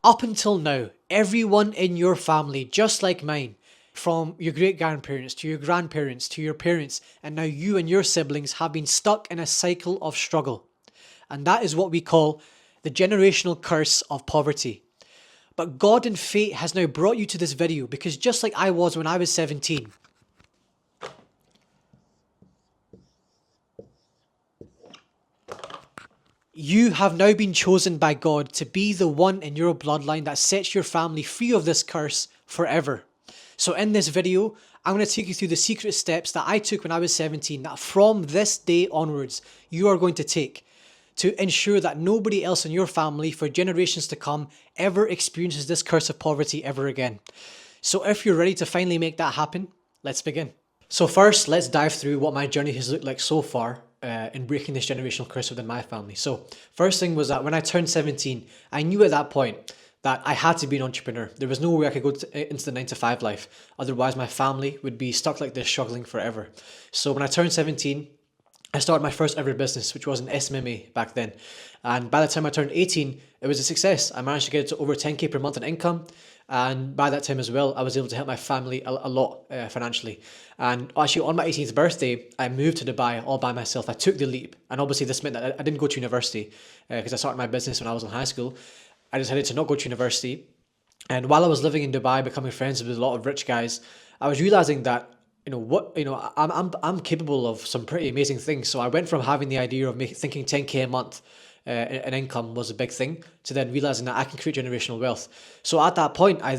Up until now, everyone in your family, just like mine, from your great grandparents to your grandparents to your parents, and now you and your siblings have been stuck in a cycle of struggle. And that is what we call the generational curse of poverty. But God and fate has now brought you to this video because just like I was when I was 17, you have now been chosen by God to be the one in your bloodline that sets your family free of this curse forever. So in this video, I'm going to take you through the secret steps that I took when I was 17 that from this day onwards, you are going to take to ensure that nobody else in your family for generations to come ever experiences this curse of poverty ever again. So if you're ready to finally make that happen, let's begin. So first, let's dive through what my journey has looked like so far in breaking this generational curse within my family. So first thing was that when I turned 17, I knew at that point that I had to be an entrepreneur. There was no way I could go into the 9 to 5 life. Otherwise, my family would be stuck like this, struggling forever. So when I turned 17, I started my first ever business, which was an SMMA back then. And by the time I turned 18, it was a success. I managed to get it to over 10K per month in income. And by that time as well, I was able to help my family a lot financially. And actually, on my 18th birthday, I moved to Dubai all by myself. I took the leap. And obviously, this meant that I didn't go to university because I started my business when I was in high school. I decided to not go to university. And while I was living in Dubai, becoming friends with a lot of rich guys, I was realizing that I'm capable of some pretty amazing things. So I went from having the idea of thinking 10K a month in income was a big thing to then realizing that I can create generational wealth. So at that point, I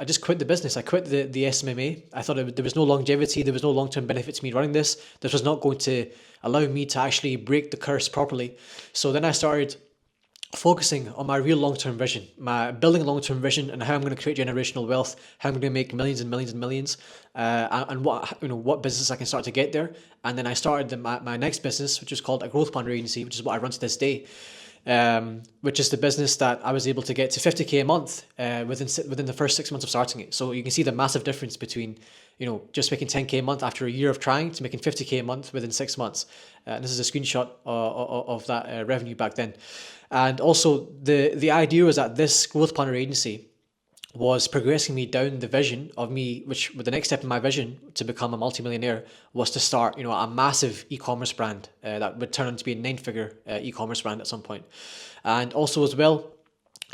just quit the business. I quit the SMMA. I thought there was no longevity, there was no long term benefit to me running this. This was not going to allow me to actually break the curse properly. So then I started focusing on my real long-term vision, my building a long-term vision and how I'm going to create generational wealth, how I'm going to make millions and millions and millions, and what business I can start to get there. And then I started my next business, which is called a growth planner agency, which is what I run to this day, which is the business that I was able to get to 50K a month within the first 6 months of starting it. So you can see the massive difference between just making 10K a month after a year of trying to making 50K a month within 6 months. And this is a screenshot of that revenue back then. And also the idea was that this growth planner agency was progressing me down the vision of me, which with the next step in my vision to become a multimillionaire was to start, a massive e-commerce brand that would turn into be a 9-figure e-commerce brand at some point. And also as well,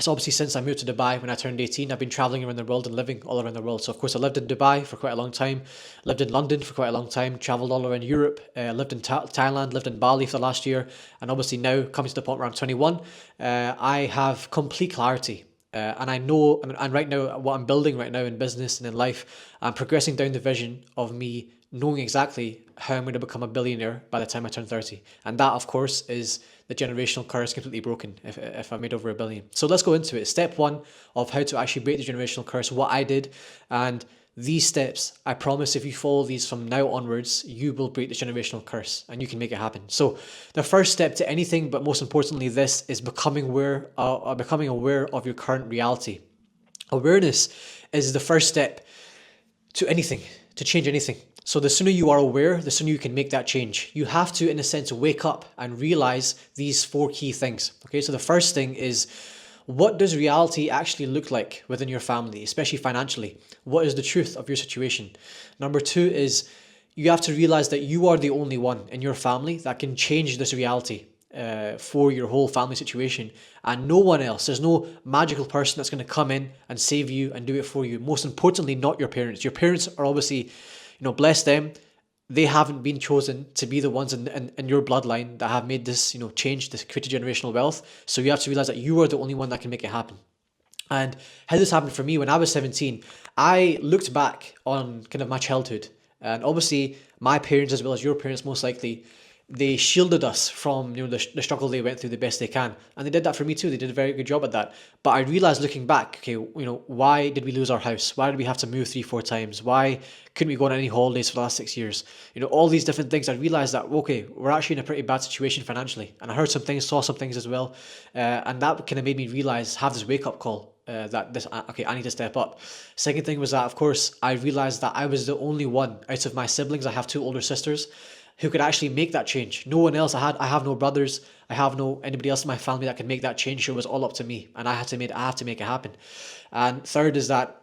so obviously since I moved to Dubai when I turned 18, I've been traveling around the world and living all around the world. So of course I lived in Dubai for quite a long time, lived in London for quite a long time, traveled all around Europe, lived in Thailand, lived in Bali for the last year. And obviously now coming to the point where I'm 21, I have complete clarity. And I know, and right now, what I'm building right now in business and in life, I'm progressing down the vision of me knowing exactly how I'm going to become a billionaire by the time I turn 30. And that, of course, is the generational curse completely broken if I made over 1 billion. So let's go into it. Step one of how to actually break the generational curse, what I did. And these steps, I promise if you follow these from now onwards, you will break the generational curse and you can make it happen. So the first step to anything, but most importantly this, is becoming aware of your current reality. Awareness is the first step to anything, to change anything. So the sooner you are aware, the sooner you can make that change. You have to, in a sense, wake up and realize these 4 key things. Okay, so the first thing is, what does reality actually look like within your family, especially financially? What is the truth of your situation? Number 2 is you have to realize that you are the only one in your family that can change this reality for your whole family situation, and no one else. There's no magical person that's going to come in and save you and do it for you. Most importantly, not your parents. Your parents are obviously, bless them, they haven't been chosen to be the ones in your bloodline that have made this, change, this created generational wealth. So you have to realize that you are the only one that can make it happen. And how this happened for me when I was 17, I looked back on kind of my childhood, and obviously my parents, as well as your parents most likely, they shielded us from the struggle they went through the best they can, and they did that for me too. They did a very good job at that. But I realized looking back, okay, why did we lose our house? Why did we have to move 3-4 times? Why couldn't we go on any holidays for the last 6 years? All these different things. I realized that okay, we're actually in a pretty bad situation financially, and I heard some things, saw some things as well, and that kind of made me realize, have this wake up call. I need to step up. Second thing was that, of course, I realized that I was the only one out of my siblings. I have 2 older sisters. who could actually make that change. No one else. I have no brothers. I have no anybody else in my family that could make that change. So it was all up to me, and I have to make it happen. And third is that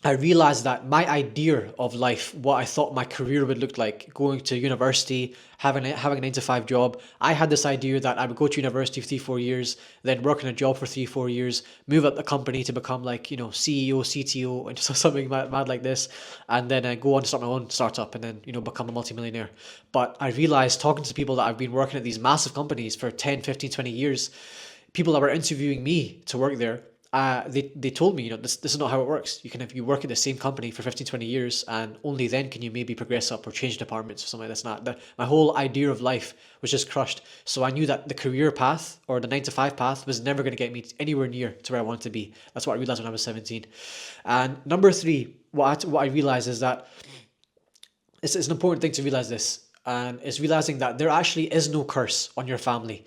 I realized that my idea of life, what I thought my career would look like, going to university, having a 9 to 5 job. I had this idea that I would go to university for 3-4 years, then work in a job for 3-4 years, move up the company to become like, CEO, CTO, and something mad like this, and then go on to start my own startup and then, become a multimillionaire. But I realized talking to people that have been working at these massive companies for 10, 15, 20 years, people that were interviewing me to work there, they told me, this is not how it works. If you work at the same company for 15, 20 years, and only then can you maybe progress up or change departments or something like this and that. My whole idea of life was just crushed. So I knew that the career path or the 9 to 5 path was never going to get me anywhere near to where I wanted to be. That's what I realized when I was 17. And number 3, what I realized is that it's an important thing to realize this, and it's realizing that there actually is no curse on your family.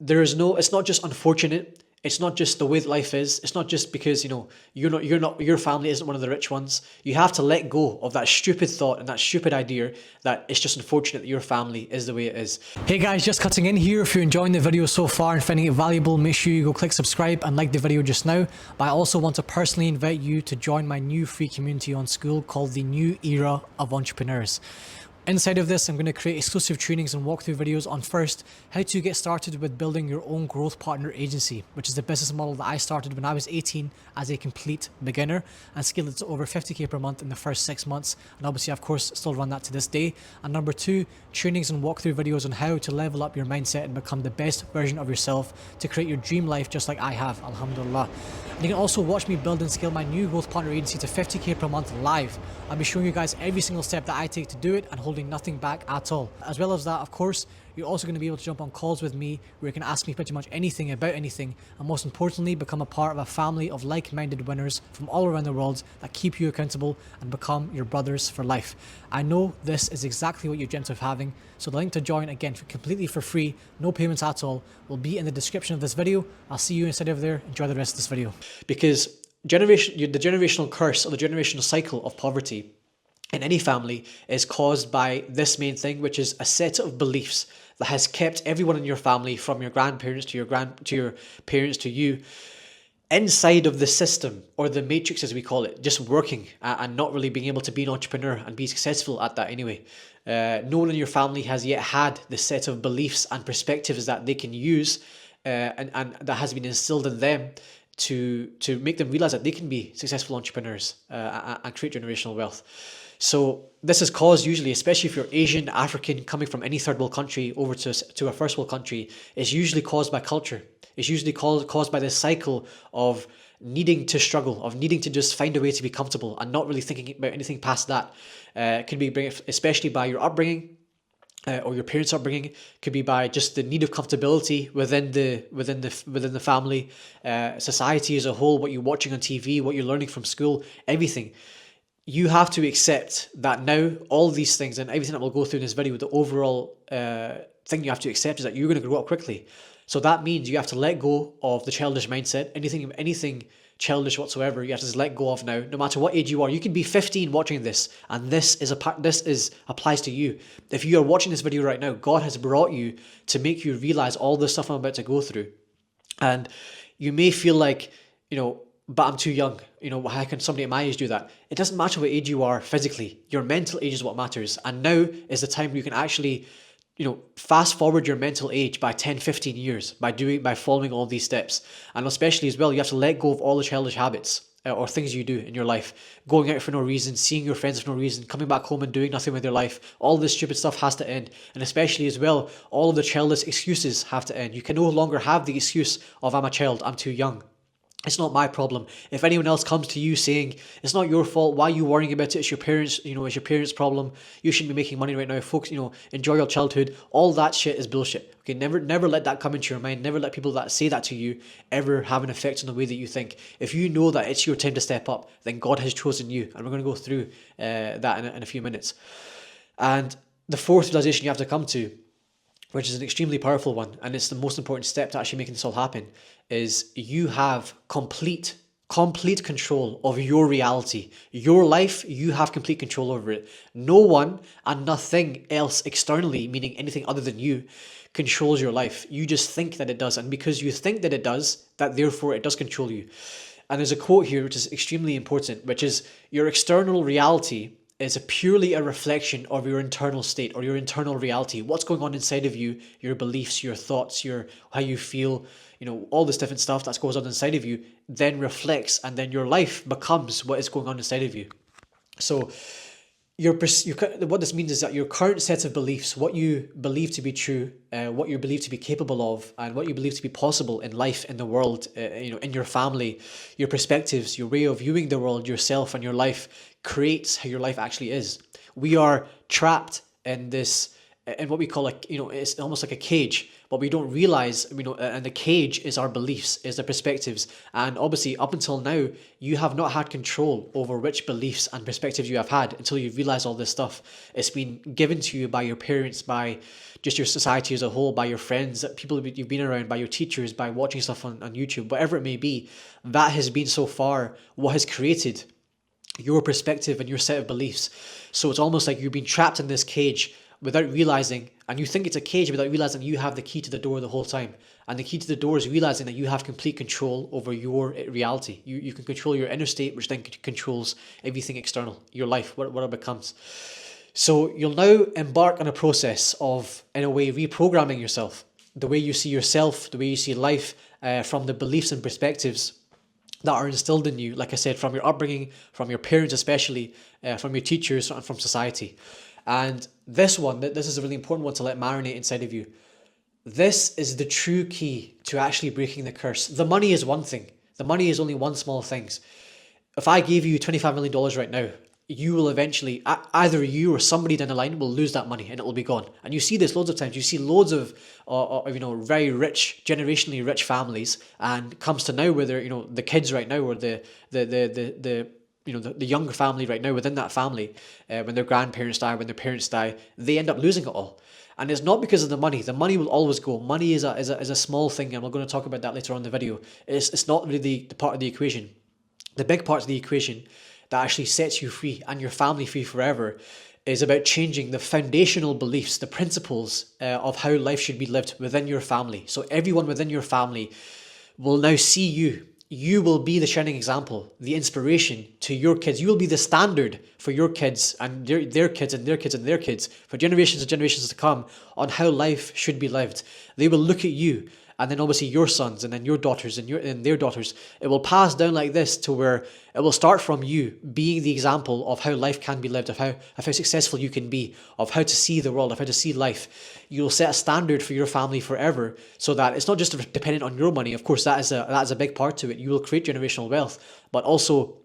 It's not just unfortunate. It's not just the way that life is. It's not just because, your family isn't one of the rich ones. You have to let go of that stupid thought and that stupid idea that it's just unfortunate that your family is the way it is. Hey guys, just cutting in here. If you're enjoying the video so far and finding it valuable, make sure you go click subscribe and like the video just now. But I also want to personally invite you to join my new free community on School called the New Era of Entrepreneurs. Inside of this, I'm going to create exclusive trainings and walkthrough videos on first, how to get started with building your own growth partner agency, which is the business model that I started when I was 18 as a complete beginner and scaled it to over 50k per month in the first 6 months. And obviously, of course, still run that to this day. And number 2, trainings and walkthrough videos on how to level up your mindset and become the best version of yourself to create your dream life just like I have, alhamdulillah. And you can also watch me build and scale my new growth partner agency to 50k per month live. I'll be showing you guys every single step that I take to do it and holding nothing back at all. As well as that, of course, you're also going to be able to jump on calls with me where you can ask me pretty much anything about anything, and most importantly, become a part of a family of like-minded winners from all around the world that keep you accountable and become your brothers for life. I know this is exactly what you dreamt of having, so the link to join, again, completely for free, no payments at all, will be in the description of this video. I'll see you inside over there. Enjoy the rest of this video. Because the generational curse or the generational cycle of poverty in any family is caused by this main thing, which is a set of beliefs that has kept everyone in your family, from your grandparents to your parents to you, inside of the system or the matrix, as we call it, just working and not really being able to be an entrepreneur and be successful at that anyway. No one in your family has yet had the set of beliefs and perspectives that they can use and that has been instilled in them to make them realize that they can be successful entrepreneurs and create generational wealth. So this is caused usually, especially if you're Asian, African, coming from any third world country over to a first world country, is usually caused by culture. It's usually caused by this cycle of needing to struggle, of needing to just find a way to be comfortable and not really thinking about anything past that. It can be especially by your upbringing, or your parents' upbringing. Could be by just the need of comfortability within the family, society as a whole, what you're watching on TV, what you're learning from school, everything. You have to accept that now all these things and everything that we'll go through in this video, the overall thing you have to accept is that you're going to grow up quickly. So that means you have to let go of the childish mindset. Anything childish whatsoever, you have to just let go of now. No matter what age you are, you can be 15 watching this, and this applies to you. If you are watching this video right now, God has brought you to make you realize all the stuff I'm about to go through, and you may feel like, but I'm too young. How can somebody at my age do that? It doesn't matter what age you are physically. Your mental age is what matters. And now is the time where you can actually, fast forward your mental age by 10, 15 years by following all these steps. And especially as well, you have to let go of all the childish habits or things you do in your life. Going out for no reason, seeing your friends for no reason, coming back home and doing nothing with your life. All this stupid stuff has to end. And especially as well, all of the childish excuses have to end. You can no longer have the excuse of I'm a child, I'm too young. It's not my problem. If anyone else comes to you saying it's not your fault, why are you worrying about it? It's your parents, it's your parents' problem. You shouldn't be making money right now, folks. Enjoy your childhood. All that shit is bullshit. Okay, never let that come into your mind. Never let people that say that to you ever have an effect on the way that you think. If you know that it's your time to step up, then God has chosen you, and we're going to go through that in a few minutes. And the fourth realization you have to come to, which is an extremely powerful one, and it's the most important step to actually making this all happen, is you have complete Complete control of your reality. Your life, you have complete control over it. No one and nothing else externally, meaning anything other than you, controls your life. You just think that it does. And because you think that it does, that therefore it does control you. And there's a quote here which is extremely important, which is your external reality is purely a reflection of your internal state or your internal reality. What's going on inside of you, your beliefs, your thoughts, your how you feel, all this different stuff that goes on inside of you then reflects, and then your life becomes what is going on inside of you. So what this means is that your current set of beliefs, what you believe to be true, what you believe to be capable of, and what you believe to be possible in life, in the world, in your family, your perspectives, your way of viewing the world, yourself, and your life creates how your life actually is. We are trapped in this, in what we call it's almost like a cage, but we don't realize, and the cage is our beliefs, is the perspectives. And obviously up until now, you have not had control over which beliefs and perspectives you have had until you realize all this stuff. It's been given to you by your parents, by just your society as a whole, by your friends, people you've been around, by your teachers, by watching stuff on YouTube, whatever it may be. That has been so far what has created your perspective and your set of beliefs. So it's almost like you've been trapped in this cage without realizing, and you think it's a cage without realizing you have the key to the door the whole time. And the key to the door is realizing that you have complete control over your reality. You can control your inner state, which then controls everything external, your life, what it becomes. So you'll now embark on a process of, in a way, reprogramming yourself, the way you see yourself, the way you see life, from the beliefs and perspectives that are instilled in you, like I said, from your upbringing, from your parents especially, from your teachers, and from society. And this is a really important one to let marinate inside of you. This is the true key to actually breaking the curse. The money is one thing. The money is only one small thing. If I gave you $25 million right now, you will eventually, either you or somebody down the line will lose that money and it will be gone. And you see this loads of times. You see loads of very rich, generationally rich families, and comes to now where they're, the kids right now, or the younger family right now within that family, when their grandparents die, when their parents die, they end up losing it all. And it's not because of the money. The money will always go. Money is a small thing, and we're going to talk about that later on in the video. It's not really the part of the equation. The big part of the equation that actually sets you free and your family free forever is about changing the foundational beliefs, the principles of how life should be lived within your family. So everyone within your family will now see you. You will be the shining example, the inspiration to your kids. You will be the standard for your kids and their kids and their kids and their kids for generations and generations to come on how life should be lived. They will look at you, and then obviously your sons, and then your daughters, and their daughters. It will pass down like this to where it will start from you being the example of how life can be lived, of how successful you can be, of how to see the world, of how to see life. You'll set a standard for your family forever, so that it's not just dependent on your money. Of course, that is a big part to it. You will create generational wealth, but also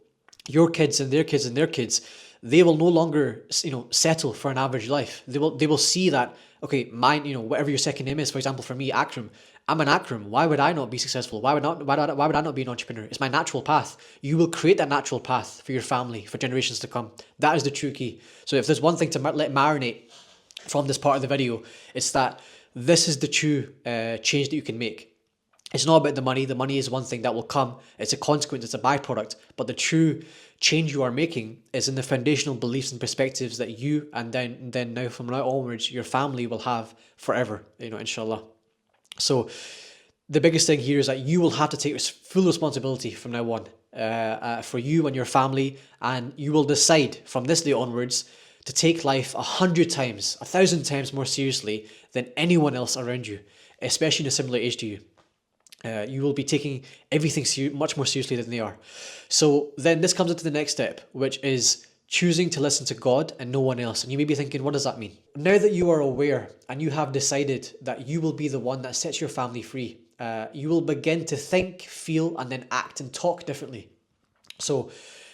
your kids and their kids and their kids. They will no longer, settle for an average life. They will see that, okay, mine, whatever your second name is. For example, for me, Akram. I'm an Akram. Why would I not be successful? Why would I not be an entrepreneur? It's my natural path. You will create that natural path for your family, for generations to come. That is the true key. So if there's one thing to let marinate from this part of the video, it's that this is the true change that you can make. It's not about the money. The money is one thing that will come. It's a consequence. It's a byproduct. But the true change you are making is in the foundational beliefs and perspectives that you, and then now from now onwards, your family will have forever, inshallah. So the biggest thing here is that you will have to take full responsibility from now on, for you and your family, and you will decide from this day onwards to take life 100 times, 1,000 times more seriously than anyone else around you, especially in a similar age to you. You will be taking everything much more seriously than they are. So then this comes into the next step, which is choosing to listen to God and no one else. And you may be thinking, what does that mean? Now that you are aware and you have decided that you will be the one that sets your family free, you will begin to think, feel, and then act and talk differently. So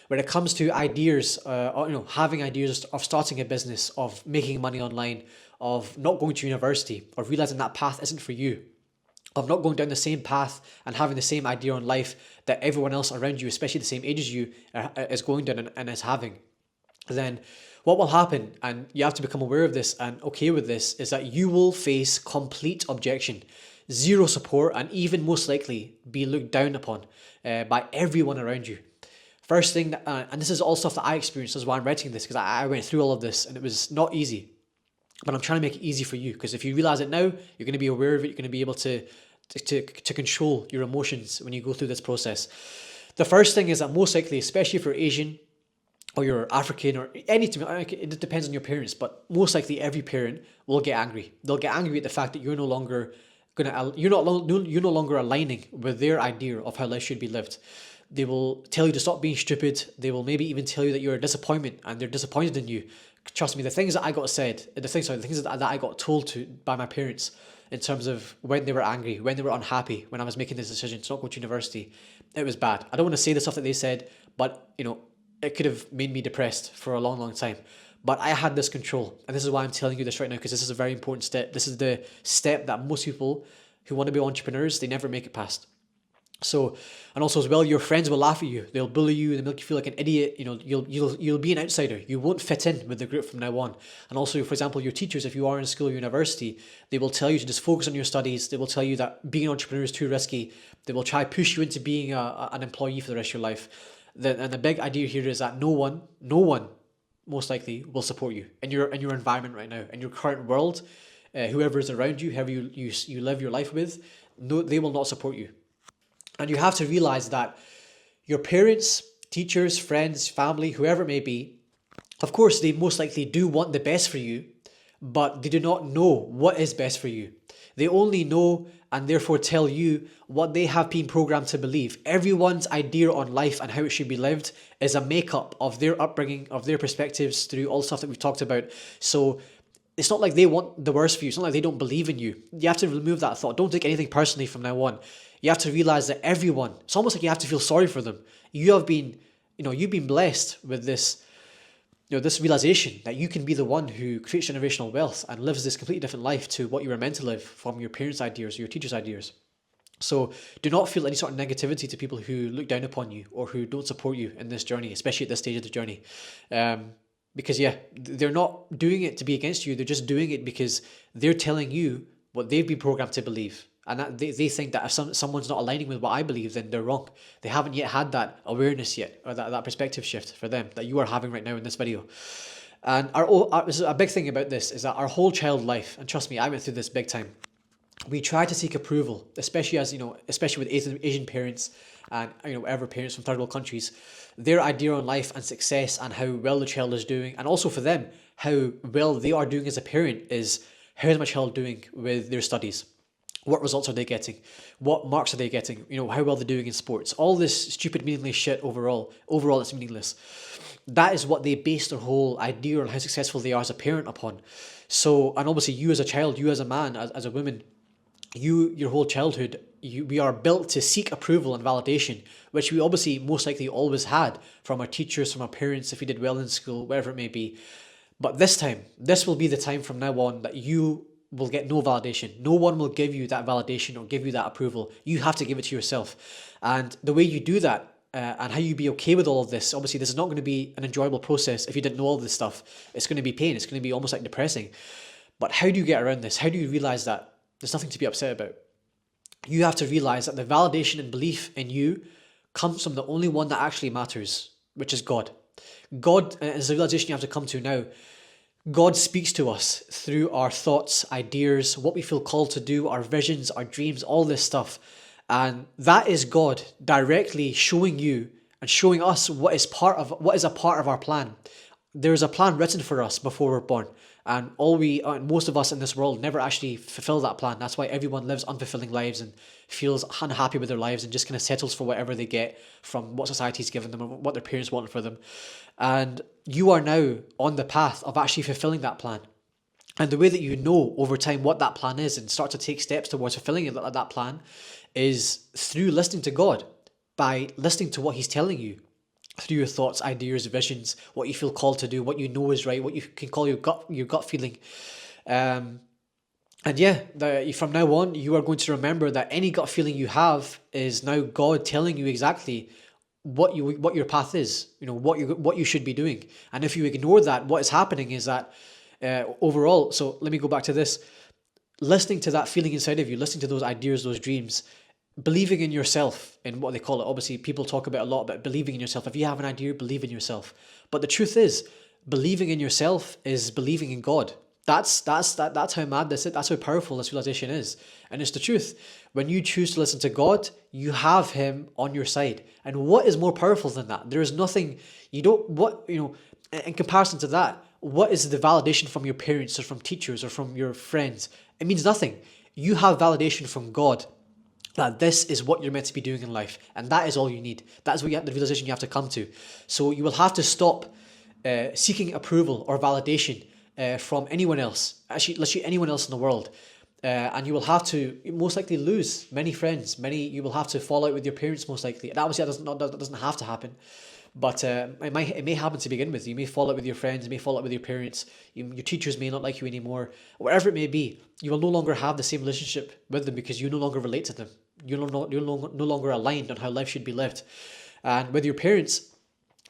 when it comes to ideas, having ideas of starting a business, of making money online, of not going to university, or realizing that path isn't for you, of not going down the same path and having the same idea on life that everyone else around you, especially the same age as you, is going down and is having, then what will happen, and you have to become aware of this and okay with this, is that you will face complete objection. zero support, and even most likely be looked down upon by everyone around you. First thing, and this is all stuff that I experienced, this is why I'm writing this, because I went through all of this and it was not easy. But I'm trying to make it easy for you, because if you realize it now, you're going to be aware of it. You're going to be able to control your emotions when you go through this process. The first thing is that most likely, especially if you're Asian or you're African or it depends on your parents, but most likely every parent will get angry. They'll get angry at the fact that you're no longer aligning with their idea of how life should be lived. They will tell you to stop being stupid. They will maybe even tell you that you're a disappointment and they're disappointed in you. Trust me, the things that I got said, the things that I got told to by my parents in terms of when they were angry, when they were unhappy, when I was making this decision to not go to university, it was bad. I don't want to say the stuff that they said, but it could have made me depressed for a long, long time. But I had this control, and this is why I'm telling you this right now, because this is a very important step. This is the step that most people who want to be entrepreneurs, they never make it past. So, and also as well, your friends will laugh at you. They'll bully you. They'll make you feel like an idiot. You'll be an outsider. You won't fit in with the group from now on. And also, for example, your teachers, if you are in school or university, they will tell you to just focus on your studies. They will tell you that being an entrepreneur is too risky. They will try to push you into being an employee for the rest of your life. And the big idea here is that no one most likely will support you in your environment right now, in your current world. Whoever is around you, whoever you live your life with, no, they will not support you. And you have to realize that your parents, teachers, friends, family, whoever it may be, of course, they most likely do want the best for you, but they do not know what is best for you. They only know and therefore tell you what they have been programmed to believe. Everyone's idea on life and how it should be lived is a makeup of their upbringing, of their perspectives through all the stuff that we've talked about. So it's not like they want the worst for you. It's not like they don't believe in you. You have to remove that thought. Don't take anything personally from now on. You have to realize that everyone, it's almost like you have to feel sorry for them. You've been blessed with this, this realization that you can be the one who creates generational wealth and lives this completely different life to what you were meant to live from your parents' ideas or your teachers' ideas. So do not feel any sort of negativity to people who look down upon you or who don't support you in this journey, especially at this stage of the journey. Because they're not doing it to be against you. They're just doing it because they're telling you what they've been programmed to believe. And that they think that if someone's not aligning with what I believe, then they're wrong. They haven't yet had that awareness yet, or that perspective shift for them that you are having right now in this video. And a big thing about this is that our whole child life, and trust me, I went through this big time, we try to seek approval, especially with Asian parents and whatever parents from third world countries, their idea on life and success and how well the child is doing, and also for them, how well they are doing as a parent is, how is my child doing with their studies? What results are they getting? What marks are they getting? How well they're doing in sports. All this stupid, meaningless shit overall it's meaningless. That is what they base their whole idea on how successful they are as a parent upon. So, and obviously you as a child, you as a man, as a woman, your whole childhood, we are built to seek approval and validation, which we obviously most likely always had from our teachers, from our parents, if we did well in school, whatever it may be. But this will be the time from now on that you will get no validation. No one will give you that validation or give you that approval. You have to give it to yourself. And the way you do that and how you be okay with all of this, obviously this is not going to be an enjoyable process if you didn't know all this stuff. It's going to be pain. It's going to be almost like depressing. But how do you get around this? How do you realize that there's nothing to be upset about? You have to realize that the validation and belief in you comes from the only one that actually matters, which is God. God is the realization you have to come to now. God speaks to us through our thoughts, ideas, what we feel called to do, our visions, our dreams, all this stuff. And that is God directly showing you and showing us what is a part of our plan. There is a plan written for us before we're born. And most of us in this world never actually fulfill that plan. That's why everyone lives unfulfilling lives and feels unhappy with their lives and just kind of settles for whatever they get from what society's given them or what their parents want for them. And you are now on the path of actually fulfilling that plan. And the way that you know over time what that plan is and start to take steps towards fulfilling that plan is through listening to God, by listening to what He's telling you through your thoughts, ideas, visions, what you feel called to do, what you know is right, what you can call your gut feeling. From now on, you are going to remember that any gut feeling you have is now God telling you exactly what your path is, what you should be doing. And if you ignore that, what is happening is that overall, so let me go back to this. listening to that feeling inside of you, listening to those ideas, those dreams, believing in yourself, in what they call it. Obviously, people talk about a lot about believing in yourself. If you have an idea, believe in yourself. But the truth is, believing in yourself is believing in God. That's how mad this is. That's how powerful this realization is, and it's the truth. When you choose to listen to God, you have Him on your side. And what is more powerful than that? There is nothing. You don't. What you know. In comparison to that, what is the validation from your parents or from teachers or from your friends? It means nothing. You have validation from God that this is what you're meant to be doing in life, and that is all you need. That is what the realization you have to come to. So you will have to stop seeking approval or validation from anyone else, actually, literally anyone else in the world. And you will have to most likely lose many friends. You will have to fall out with your parents most likely. And obviously that doesn't have to happen. But it may happen to begin with. You may fall out with your friends, you may fall out with your parents, your teachers may not like you anymore. Whatever it may be, you will no longer have the same relationship with them because you no longer relate to them. You're no longer aligned on how life should be lived. And with your parents,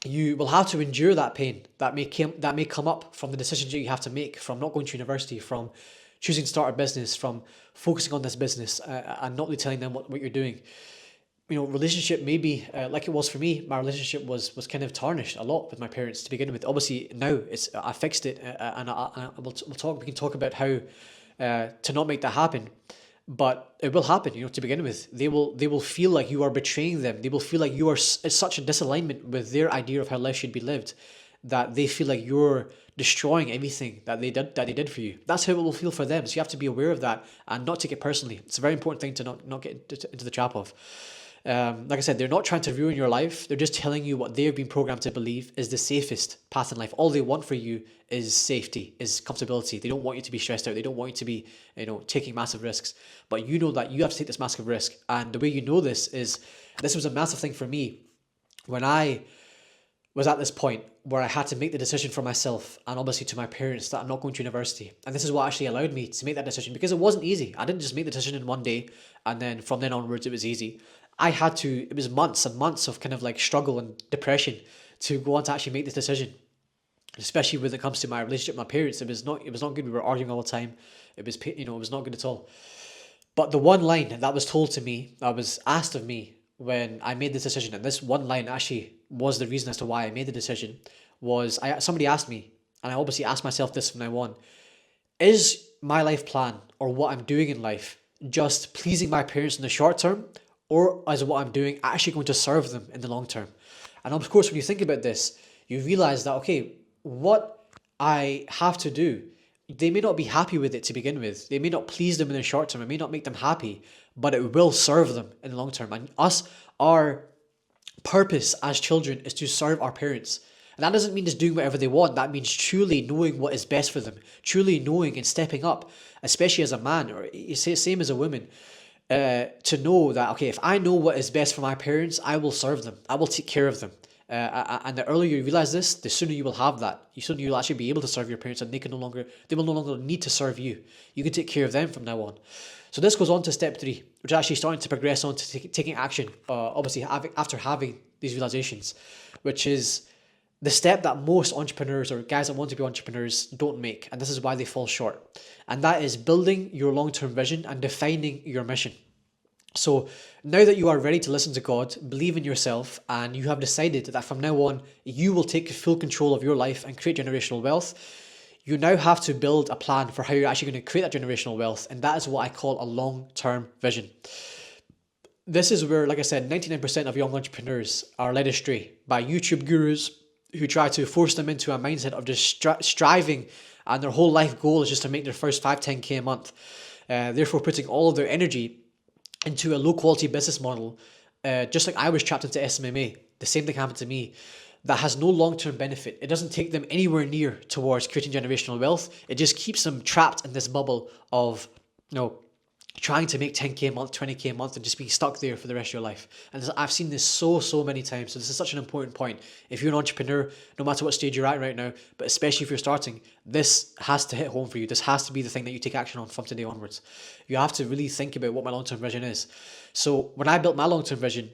you will have to endure that pain that may come up from the decisions that you have to make, from not going to university, from choosing to start a business, from focusing on this business and not really telling them what you're doing. Relationship maybe like it was for me. My relationship was kind of tarnished a lot with my parents to begin with. Obviously now I fixed it, and we can talk about how to not make that happen. But it will happen, to begin with. They will feel like you are betraying them. They will feel like you are such a disalignment with their idea of how life should be lived, that they feel like you're destroying everything that they did for you. That's how it will feel for them. So you have to be aware of that and not take it personally. It's a very important thing to not get into the trap of. Like I said, they're not trying to ruin your life. They're just telling you what they've been programmed to believe is the safest path in life. All they want for you is safety, is comfortability. They don't want you to be stressed out. They don't want you to be, taking massive risks. But you know that you have to take this massive risk. And the way you know this was a massive thing for me when I was at this point where I had to make the decision for myself and obviously to my parents that I'm not going to university. And this is what actually allowed me to make that decision, because it wasn't easy. I didn't just make the decision in one day and then from then onwards it was easy. It was months and months of kind of like struggle and depression to go on to actually make this decision. Especially when it comes to my relationship with my parents, it was not good. We were arguing all the time. It was not good at all. But the one line that was told to me, that was asked of me when I made this decision, and this one line actually was the reason as to why I made the decision, was somebody asked me, and I obviously asked myself this from now on: is my life plan or what I'm doing in life just pleasing my parents in the short term, or is what I'm doing actually going to serve them in the long term? And of course, when you think about this, you realize that, okay, what I have to do, they may not be happy with it to begin with. They may not please them in the short term. It may not make them happy, but it will serve them in the long term. And our purpose as children is to serve our parents. And that doesn't mean just doing whatever they want. That means truly knowing what is best for them, truly knowing and stepping up, especially as a man, or same as a woman. To know that, okay, if I know what is best for my parents, I will serve them. I will take care of them. And the earlier you realize this, the sooner you will have that. The sooner you'll actually be able to serve your parents, and they will no longer need to serve you. You can take care of them from now on. So this goes on to step 3, which is actually starting to progress on to taking action, obviously after having these realizations, which is the step that most entrepreneurs or guys that want to be entrepreneurs don't make, and this is why they fall short. And that is building your long-term vision and defining your mission. So now that you are ready to listen to God, believe in yourself, and you have decided that from now on, you will take full control of your life and create generational wealth, you now have to build a plan for how you're actually going to create that generational wealth. And that is what I call a long-term vision. This is where, like I said, 99% of young entrepreneurs are led astray by YouTube gurus who try to force them into a mindset of just striving, and their whole life goal is just to make their first 5-10K a month. Therefore putting all of their energy into a low quality business model, just like I was trapped into SMMA. The same thing happened to me. That has no long-term benefit. It doesn't take them anywhere near towards creating generational wealth. It just keeps them trapped in this bubble of, trying to make 10K a month, 20K a month, and just being stuck there for the rest of your life. And I've seen this so many times. So this is such an important point. If you're an entrepreneur, no matter what stage you're at right now, but especially if you're starting, this has to hit home for you. This has to be the thing that you take action on from today onwards. You have to really think about what my long-term vision is. So when I built my long-term vision,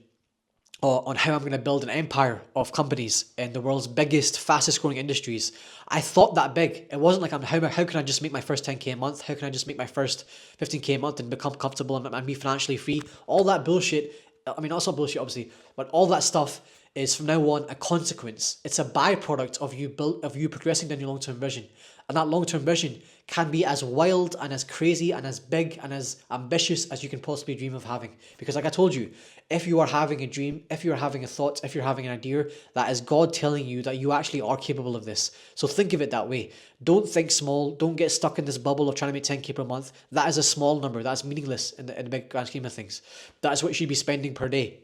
on how I'm going to build an empire of companies in the world's biggest, fastest growing industries. I thought that big. It wasn't like how can I just make my first 10K a month? How can I just make my first 15K a month and become comfortable and be financially free? All that bullshit. I mean, that's not bullshit, obviously, but all that stuff is from now on a consequence. It's a byproduct of you progressing down your long-term vision. And that long-term vision can be as wild and as crazy and as big and as ambitious as you can possibly dream of having. Because like I told you, if you are having a dream, if you're having a thought, if you're having an idea, that is God telling you that you actually are capable of this. So think of it that way. Don't think small. Don't get stuck in this bubble of trying to make 10K per month. That is a small number. That's meaningless in the big grand scheme of things. That is what you should be spending per day.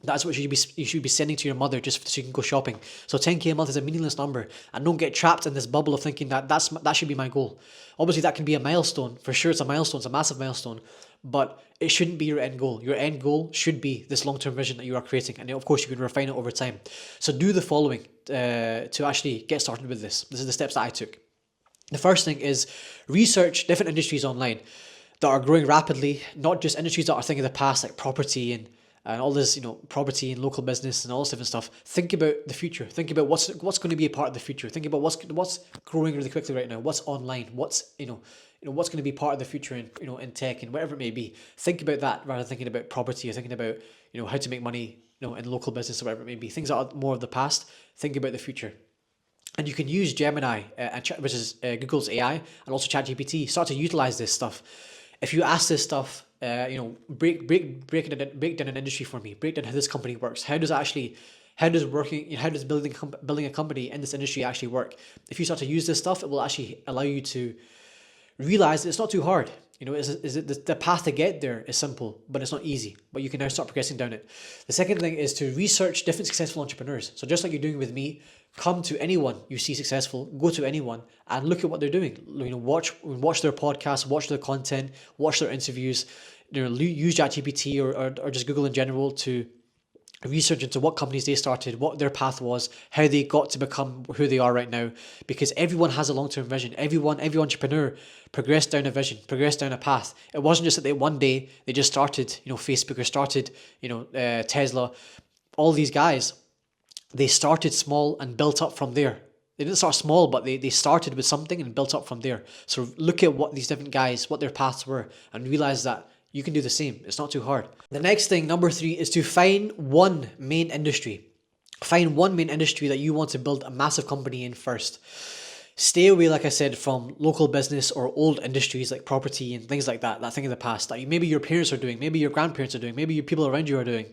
That's what you should be sending to your mother just so you can go shopping. So 10K a month is a meaningless number, and don't get trapped in this bubble of thinking that should be my goal. Obviously, that can be a milestone. For sure, it's a milestone. It's a massive milestone, but it shouldn't be your end goal. Your end goal should be this long-term vision that you are creating, and of course, you can refine it over time. So do the following to actually get started with this. This is the steps that I took. The first thing is research different industries online that are growing rapidly, not just industries that are thing of the past like property and all this, property and local business and all this different stuff. Think about the future. Think about what's going to be a part of the future. Think about what's growing really quickly right now. What's online? What's what's going to be part of the future in tech and whatever it may be. Think about that rather than thinking about property or thinking about how to make money in local business or whatever it may be. Things that are more of the past. Think about the future. And you can use Gemini, which is Google's AI, and also ChatGPT. Start to utilize this stuff. If you ask this stuff, break down an industry for me. Break down how this company works. How does building a company in this industry actually work? If you start to use this stuff, it will actually allow you to realize that it's not too hard. The path to get there is simple, but it's not easy. But you can now start progressing down it. The second thing is to research different successful entrepreneurs. So just like you're doing with me, come to anyone you see successful, go to anyone and look at what they're doing. Watch their podcasts, watch their content, watch their interviews. Use ChatGPT or just Google in general to research into what companies they started, what their path was, how they got to become who they are right now. Because everyone has a long-term vision. Every entrepreneur progressed down a vision, progressed down a path. It wasn't just that one day they just started, Facebook or started, Tesla. All these guys, they started small and built up from there. They didn't start small, but they started with something and built up from there. So look at what these different guys, what their paths were, and realize that you can do the same. It's not too hard. The next thing, number 3, is to find one main industry. Find one main industry that you want to build a massive company in first. Stay away, like I said, from local business or old industries like property and things like that thing of the past that maybe your parents are doing, maybe your grandparents are doing, maybe your people around you are doing.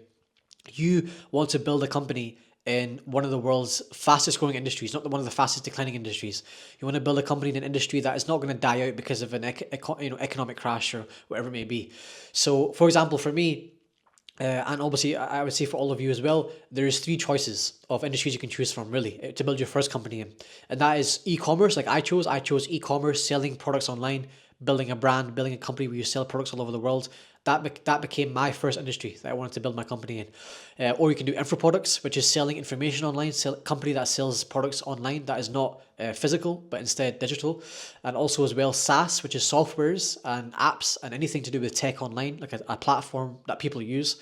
You want to build a company in one of the world's fastest growing industries, not one of the fastest declining industries. You want to build a company in an industry that is not going to die out because of an economic crash or whatever it may be. So, for example, for me, and obviously I would say for all of you as well, there's 3 choices of industries you can choose from really to build your first company in. And that is e-commerce, like I chose e-commerce, selling products online, building a brand, building a company where you sell products all over the world. That became my first industry that I wanted to build my company in. Or you can do info products, which is selling information online, company that sells products online that is not physical, but instead digital. And also as well, SaaS, which is softwares and apps and anything to do with tech online, like a platform that people use.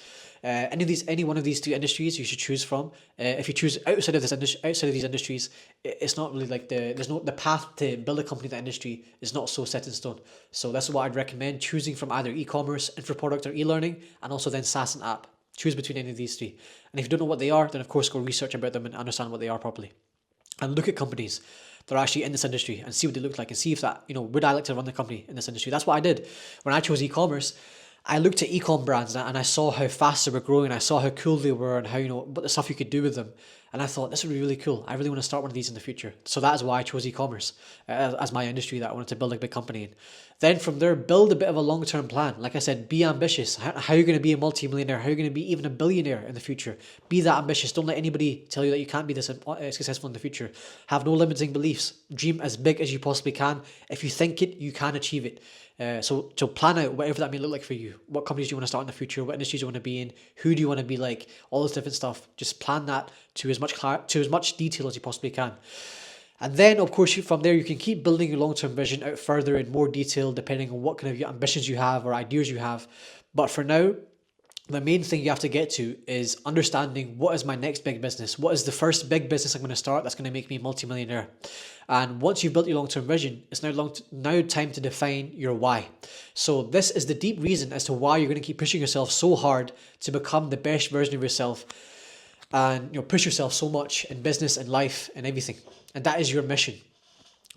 Any one of these 2 industries you should choose from. If you choose outside of these industries, it's not really like the path to build a company in that industry is not so set in stone. So that's what I'd recommend, choosing from either e-commerce, info product, or e-learning, and also then SaaS and app. Choose between any of these 3. And if you don't know what they are, then of course go research about them and understand what they are properly. And look at companies that are actually in this industry and see what they look like and see if that, would I like to run the company in this industry? That's what I did when I chose e-commerce. I looked at e-com brands and I saw how fast they were growing. I saw how cool they were and how, what the stuff you could do with them. And I thought, this would be really cool. I really want to start one of these in the future. So that is why I chose e-commerce as my industry that I wanted to build a big company in. Then from there, build a bit of a long-term plan. Like I said, be ambitious. How are you going to be a multi-millionaire? How are you going to be even a billionaire in the future? Be that ambitious. Don't let anybody tell you that you can't be this successful in the future. Have no limiting beliefs. Dream as big as you possibly can. If you think it, you can achieve it. So plan out whatever that may look like for you. What companies do you want to start in the future? What industries do you want to be in? Who do you want to be like? All this different stuff. Just plan that to as much detail as you possibly can. And then, of course, from there, you can keep building your long-term vision out further in more detail, depending on what kind of ambitions you have or ideas you have. But for now, the main thing you have to get to is understanding what is my next big business? What is the first big business I'm going to start that's going to make me multimillionaire? And once you've built your long-term vision, it's now time to define your why. So this is the deep reason as to why you're going to keep pushing yourself so hard to become the best version of yourself, and push yourself so much in business and life and everything. And that is your mission.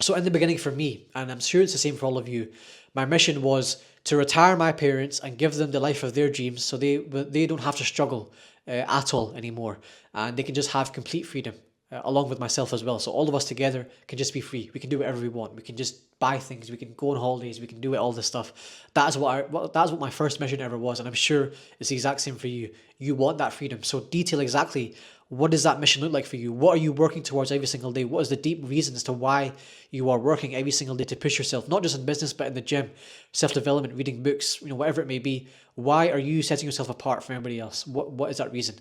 So in the beginning for me, and I'm sure it's the same for all of you, my mission was to retire my parents and give them the life of their dreams, so they don't have to struggle at all anymore, and they can just have complete freedom, along with myself as well. So all of us together can just be free. We can do whatever we want. We can just buy things. We can go on holidays. We can do all this stuff. That's what my first mission ever was, and I'm sure it's the exact same for you. You want that freedom. So detail exactly, what does that mission look like for you? What are you working towards every single day? What is the deep reason as to why you are working every single day to push yourself, not just in business, but in the gym, self-development, reading books, whatever it may be? Why are you setting yourself apart from everybody else? What is that reason?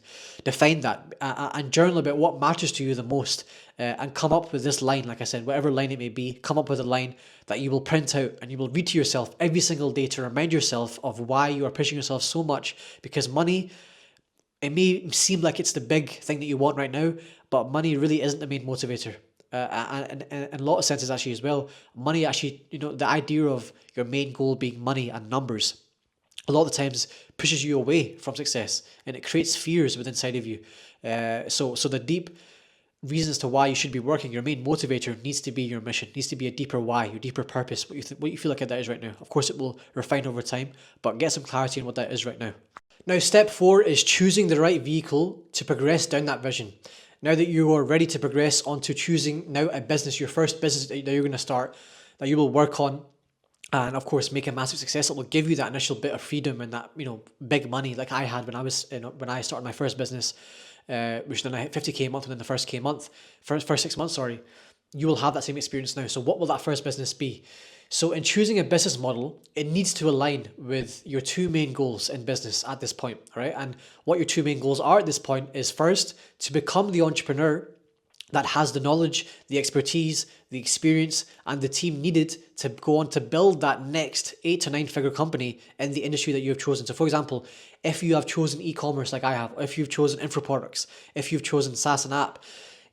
Define that, and journal about what matters to you the most, and come up with this line. Like I said, whatever line it may be, come up with a line that you will print out and you will read to yourself every single day to remind yourself of why you are pushing yourself so much. Because money, it may seem like it's the big thing that you want right now, but money really isn't the main motivator. And in a lot of senses actually as well, money actually, the idea of your main goal being money and numbers, a lot of the times pushes you away from success, and it creates fears within inside of you. So the deep reasons to why you should be working, your main motivator needs to be your mission, needs to be a deeper why, your deeper purpose, what you feel like that is right now. Of course, it will refine over time, but get some clarity on what that is right now. Now, step 4 is choosing the right vehicle to progress down that vision. Now that you are ready to progress onto choosing now a business, your first business that you're going to start, that you will work on, and of course make a massive success, it will give you that initial bit of freedom and that big money like I had when I started my first business, which then I hit 50k a month within the first 6 months. Sorry, you will have that same experience now. So what will that first business be? So in choosing a business model, it needs to align with your two main goals in business at this point, right? And what your two main goals are at this point is, first, to become the entrepreneur that has the knowledge, the expertise, the experience, and the team needed to go on to build that next 8 to 9 figure company in the industry that you have chosen. So for example, if you have chosen e-commerce like I have, if you've chosen info products, if you've chosen SaaS and app,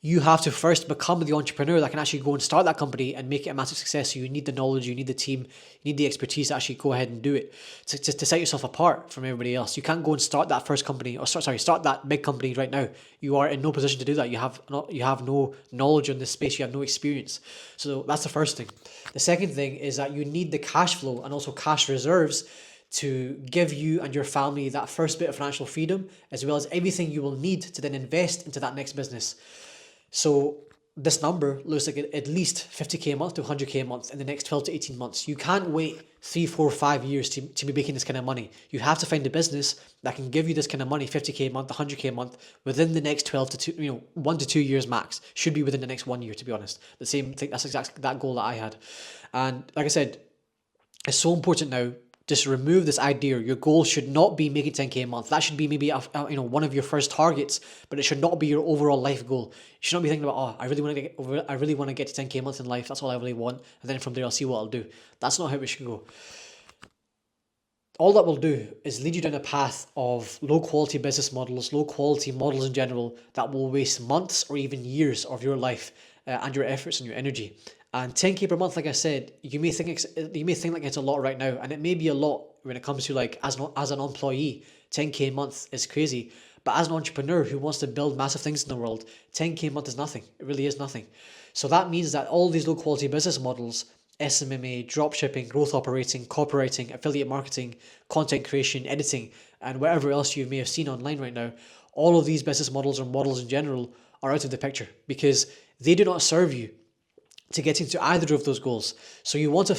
you have to first become the entrepreneur that can actually go and start that company and make it a massive success. So you need the knowledge, you need the team, you need the expertise to actually go ahead and do it, to set yourself apart from everybody else. You can't go and start that first company, or start that big company right now. You are in no position to do that. You have no knowledge in this space, you have no experience. So that's the first thing. The second thing is that you need the cash flow and also cash reserves to give you and your family that first bit of financial freedom, as well as everything you will need to then invest into that next business. So this number looks like at least 50k a month to 100k a month in the next 12 to 18 months. You can't wait 3, 4, 5 years to be making this kind of money. You have to find a business that can give you this kind of money, 50k a month, 100k a month, within the next 12 to 1 to 2 years max. Should be within the next 1 year, to be honest. The same thing, that's exactly that goal that I had. And like I said, it's so important now. Just remove this idea. Your goal should not be making 10k a month. That should be maybe one of your first targets, but it should not be your overall life goal. You should not be thinking about, I really want to get to 10k a month in life. That's all I really want, and then from there I'll see what I'll do. That's not how it should go. All that will do is lead you down a path of low quality business models, low quality models in general, that will waste months or even years of your life, and your efforts and your energy. And 10k per month, like I said, you may think like it's a lot right now, and it may be a lot when it comes to like as an employee. 10k a month is crazy, but as an entrepreneur who wants to build massive things in the world, 10k a month is nothing. It really is nothing. So that means that all these low quality business models, SMMA, dropshipping, growth operating, copywriting, affiliate marketing, content creation, editing, and whatever else you may have seen online right now, all of these business models or models in general are out of the picture because they do not serve you to getting to either of those goals. So you want to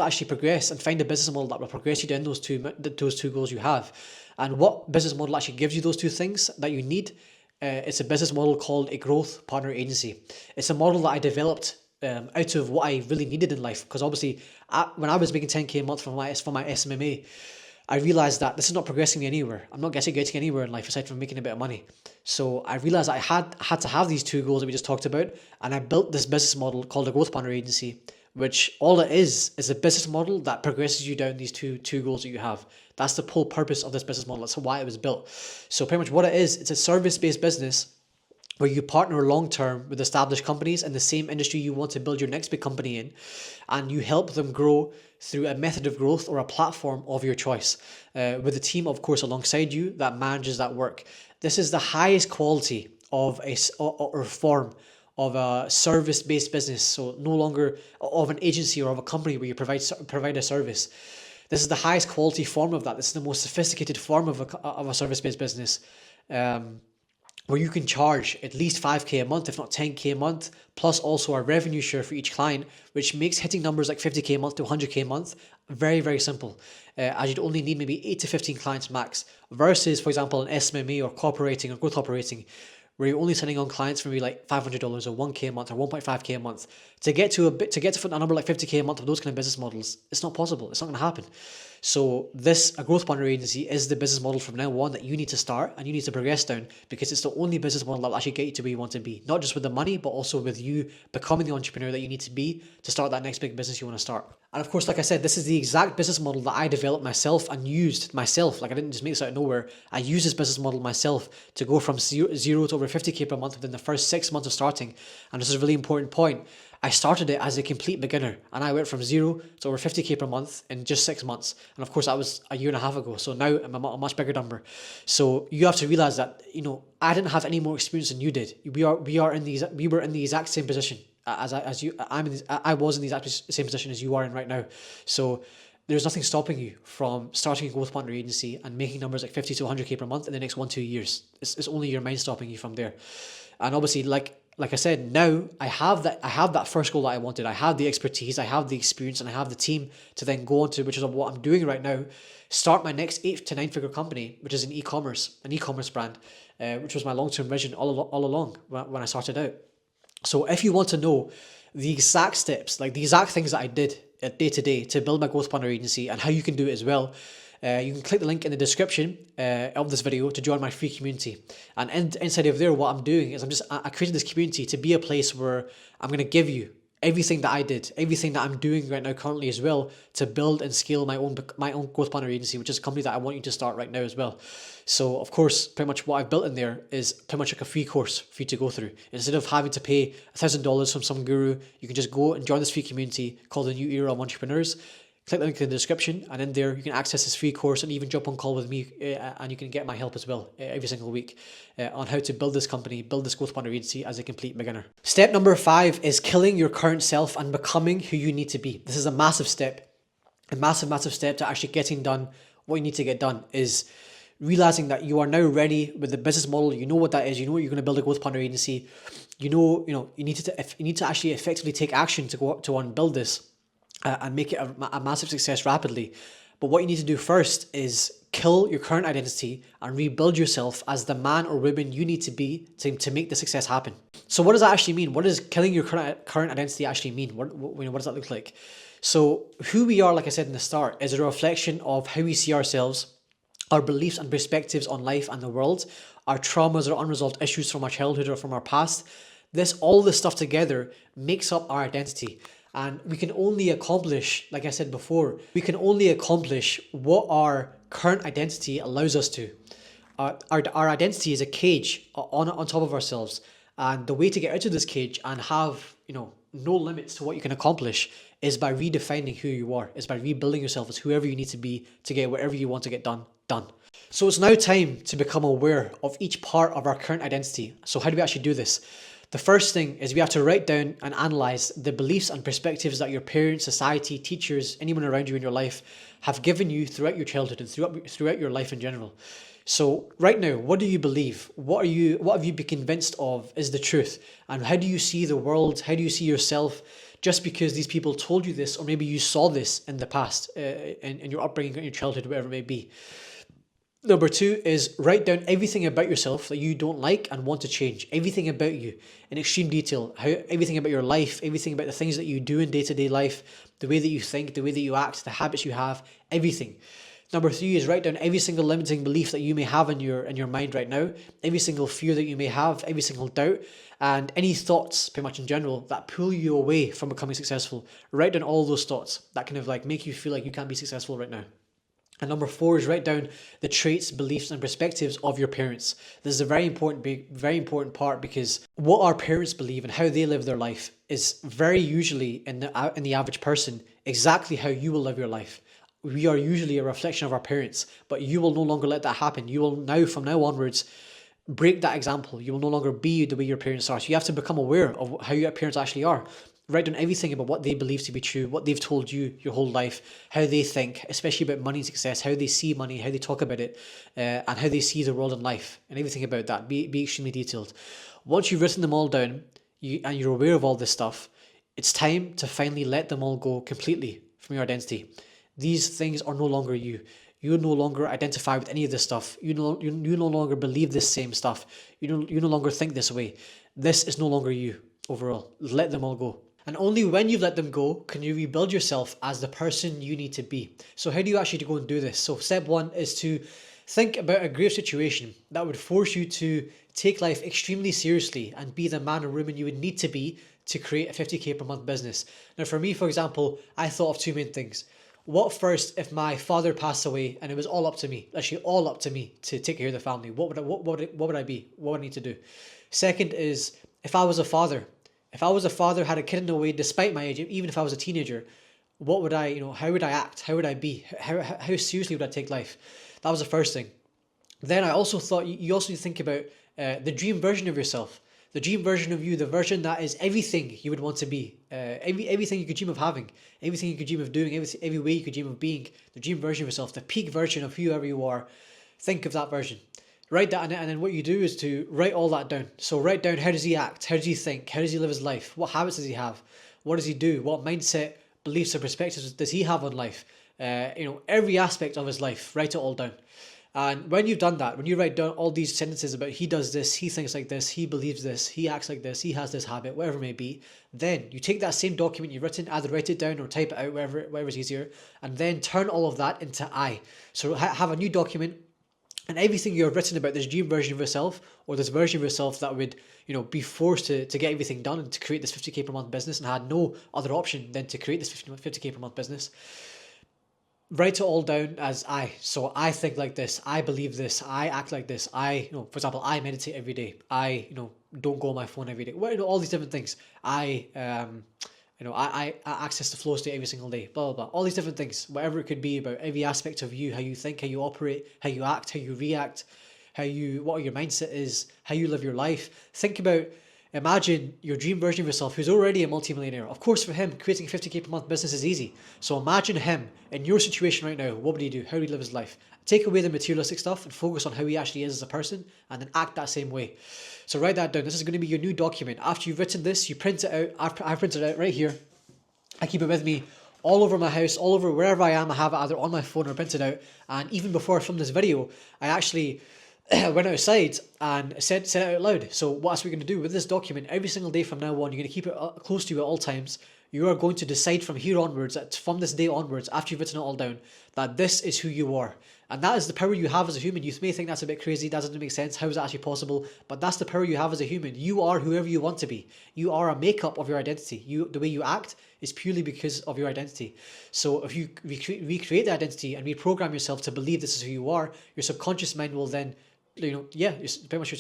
actually progress and find a business model that will progress you down those two goals you have. And what business model actually gives you those two things that you need? It's a business model called a growth partner agency. It's a model that I developed out of what I really needed in life, because obviously when I was making 10k a month from my SMMA, I realized that this is not progressing me anywhere. I'm not getting anywhere in life aside from making a bit of money. So I realized I had to have these two goals that we just talked about, and I built this business model called a growth partner agency, which all it is a business model that progresses you down these two goals that you have. That's the whole purpose of this business model. That's why it was built. So pretty much what it is, it's a service-based business where you partner long-term with established companies in the same industry you want to build your next big company in, and you help them grow through a method of growth or a platform of your choice, with a team, of course, alongside you that manages that work. This is the highest quality of or form of a service-based business, so no longer of an agency or of a company where you provide a service. This is the highest quality form of that. This is the most sophisticated form of a service-based business, where you can charge at least 5K a month, if not 10K a month, plus also a revenue share for each client, which makes hitting numbers like 50K a month to 100K a month very, very simple, as you'd only need maybe 8 to 15 clients max, versus, for example, an SMMA or cooperating or growth operating, where you're only sending on clients for maybe like $500 or 1K a month or 1.5K a month. To get to a number like 50K a month of those kind of business models, it's not possible. It's not going to happen. So a growth partner agency is the business model from now on that you need to start and you need to progress down, because it's the only business model that will actually get you to where you want to be, not just with the money, but also with you becoming the entrepreneur that you need to be to start that next big business you want to start. And of course, like I said, this is the exact business model that I developed myself and used myself. Like, I didn't just make this out of nowhere. I used this business model myself to go from zero to over 50K per month within the first 6 months of starting. And this is a really important point. I started it as a complete beginner, and I went from 0 to over 50K per month in just 6 months. And of course, that was a year and a half ago. So now I'm a much bigger number. So you have to realize that, I didn't have any more experience than you did. We were in the exact same position I was in the exact same position as you are in right now. So there's nothing stopping you from starting a growth partner agency and making numbers like 50 to 100K per month in the next 1-2 years. It's only your mind stopping you from there. And obviously, like I said, now I have that first goal that I wanted. I have the expertise, I have the experience, and I have the team to then go on to, which is what I'm doing right now, start my next 8 to 9 figure company, which is an e-commerce brand, which was my long-term vision all along when I started out. So if you want to know the exact steps, like the exact things that I did day to day to build my growth partner agency and how you can do it as well, you can click the link in the description of this video to join my free community. And inside of there, what I'm doing is I created this community to be a place where I'm going to give you everything that I did, everything that I'm doing right now currently as well, to build and scale my own growth partner agency, which is a company that I want you to start right now as well. So of course, pretty much what I've built in there is pretty much like a free course for you to go through. Instead of having to pay $1,000 from some guru, you can just go and join this free community called the New Era of Entrepreneurs. Click the link in the description, and in there you can access this free course and even jump on call with me, and you can get my help as well every single week on how to build this company, build this growth partner agency as a complete beginner. Step number 5 is killing your current self and becoming who you need to be. This is a massive step, massive step to actually getting done what you need to get done. Is realizing that you are now ready with the business model. You know what that is. You know what you're going to build a growth partner agency. You need to actually effectively take action to go on and build this. And make it a massive success rapidly. But what you need to do first is kill your current identity and rebuild yourself as the man or woman you need to be to make the success happen. So what does that actually mean? What does killing your current identity actually mean? What does that look like? So who we are, like I said in the start, is a reflection of how we see ourselves, our beliefs and perspectives on life and the world, our traumas or unresolved issues from our childhood or from our past. All this stuff together makes up our identity. And we can only accomplish, like I said before, what our current identity allows us to. Our identity is a cage on top of ourselves. And the way to get out of this cage and have, no limits to what you can accomplish is by redefining who you are, is by rebuilding yourself as whoever you need to be to get whatever you want to get done. So it's now time to become aware of each part of our current identity. So how do we actually do this? The first thing is we have to write down and analyze the beliefs and perspectives that your parents, society, teachers, anyone around you in your life have given you throughout your childhood and throughout your life in general. So right now, what do you believe? What have you been convinced of is the truth? And how do you see the world? How do you see yourself? Just because these people told you this, or maybe you saw this in the past, in your upbringing, in your childhood, whatever it may be. Number 2 is write down everything about yourself that you don't like and want to change. Everything about you in extreme detail. Everything about your life, everything about the things that you do in day-to-day life, the way that you think, the way that you act, the habits you have, everything. Number three is write down every single limiting belief that you may have in your mind right now, every single fear that you may have, every single doubt, and any thoughts, pretty much in general, that pull you away from becoming successful. Write down all those thoughts that kind of like make you feel like you can't be successful right now. And number four is write down the traits, beliefs, and perspectives of your parents. This is a very important part, because what our parents believe and how they live their life is very usually in the average person exactly how you will live your life. We are usually a reflection of our parents, but you will no longer let that happen. You will now, from now onwards, break that example. You will no longer be the way your parents are. So you have to become aware of how your parents actually are. Write down everything about what they believe to be true, what they've told you your whole life, how they think, especially about money and success, how they see money, how they talk about it, and how they see the world and life, and everything about that. Be extremely detailed. Once you've written them all down, and you're aware of all this stuff, it's time to finally let them all go completely from your identity. These things are no longer you. You no longer identify with any of this stuff. You no longer believe this same stuff. You no longer think this way. This is no longer you overall. Let them all go. And only when you've let them go can you rebuild yourself as the person you need to be. So how do you actually go and do this? So step one is to think about a grave situation that would force you to take life extremely seriously and be the man or woman you would need to be to create a 50k per month business. Now for me, for example, I thought of two main things. What first if my father passed away and it was all up to me, actually all up to me to take care of the family? What would I be? What would I need to do? Second is, if I was a father, had a kid in the way despite my age, even if I was a teenager, what would I, how would I act? How would I be? How seriously would I take life? That was the first thing. Then I also thought you also need to think about the dream version of yourself. The dream version of you, the version that is everything you would want to be, everything you could dream of having, everything you could dream of doing, every way you could dream of being, the dream version of yourself, the peak version of whoever you are. Think of that version. Write that, and then what you do is to write all that down. So write down, how does he act? How does he think? How does he live his life? What habits does he have? What does he do? What mindset, beliefs, and perspectives does he have on life? Every aspect of his life, write it all down. And when you've done that, when you write down all these sentences about he does this, he thinks like this, he believes this, he acts like this, he has this habit, whatever it may be, then you take that same document you've written, either write it down or type it out, wherever's easier, and then turn all of that into I. So have a new document, and everything you've written about this dream version of yourself, or this version of yourself that would, be forced to get everything done and to create this 50k per month business and had no other option than to create this 50k per month business. Write it all down as I. So I think like this, I believe this, I act like this, for example, I meditate every day, I, don't go on my phone every day. All these different things. I access the flow state every single day, blah, blah, blah. All these different things, whatever it could be about every aspect of you, how you think, how you operate, how you act, how you react, what your mindset is, how you live your life. Imagine your dream version of yourself who's already a multimillionaire. Of course, for him, creating a 50k per month business is easy. So imagine him in your situation right now. What would he do? How would he live his life? Take away the materialistic stuff and focus on how he actually is as a person, and then act that same way. So write that down. This is going to be your new document. After you've written this, you print it out. I printed it out right here. I keep it with me all over my house, all over wherever I am. I have it either on my phone or printed out. And even before I filmed this video, I actually went outside and said it out loud. So what else are we going to do with this document? Every single day from now on, you're going to keep it close to you at all times. You are going to decide from here onwards, from this day onwards, after you've written it all down, that this is who you are. And that is the power you have as a human. You may think that's a bit crazy, that doesn't make sense, how is that actually possible? But that's the power you have as a human. You are whoever you want to be. You are a makeup of your identity. The way you act is purely because of your identity. So if you recreate the identity and reprogram yourself to believe this is who you are, your subconscious mind will then, pretty much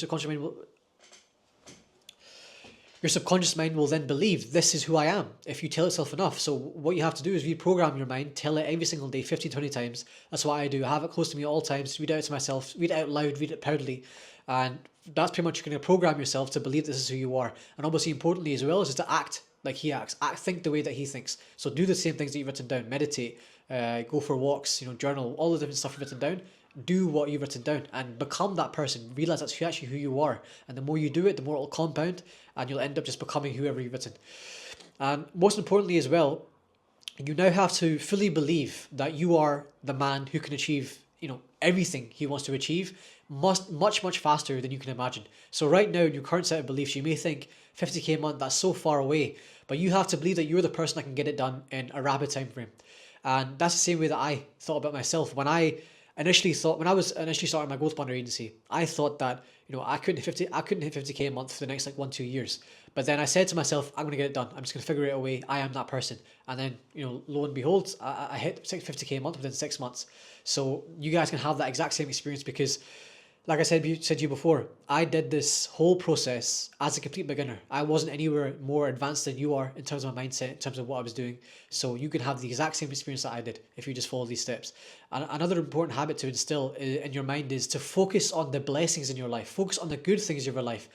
your subconscious mind will then believe this is who I am if you tell itself enough. So what you have to do is reprogram your mind, tell it every single day, 15, 20 times. That's what I do. I have it close to me at all times, read it out to myself, read it out loud, read it proudly. And that's pretty much going to program yourself to believe this is who you are. And obviously importantly as well is to act like he acts, think the way that he thinks. So do the same things that you've written down, meditate, go for walks, journal, all the different stuff you've written down. Do what you've written down and become that person. Realize that's actually who you are. And the more you do it, the more it'll compound and you'll end up just becoming whoever you've written. And most importantly as well, you now have to fully believe that you are the man who can achieve, everything he wants to achieve much faster than you can imagine. So right now in your current set of beliefs, you may think 50k a month, that's so far away, but you have to believe that you're the person that can get it done in a rapid time frame. And that's the same way that I thought about myself. When I was initially starting my growth planner agency, I thought that, I couldn't hit 50K a month for the next like 1-2 years. But then I said to myself, I'm gonna get it done. I'm just gonna figure it a way. I am that person. And then, lo and behold, I hit 50K a month within 6 months. So you guys can have that exact same experience, because like I said to you before, I did this whole process as a complete beginner. I wasn't anywhere more advanced than you are in terms of my mindset, in terms of what I was doing. So you can have the exact same experience that I did if you just follow these steps. And another important habit to instill in your mind is to focus on the blessings in your life. Focus on the good things of your life.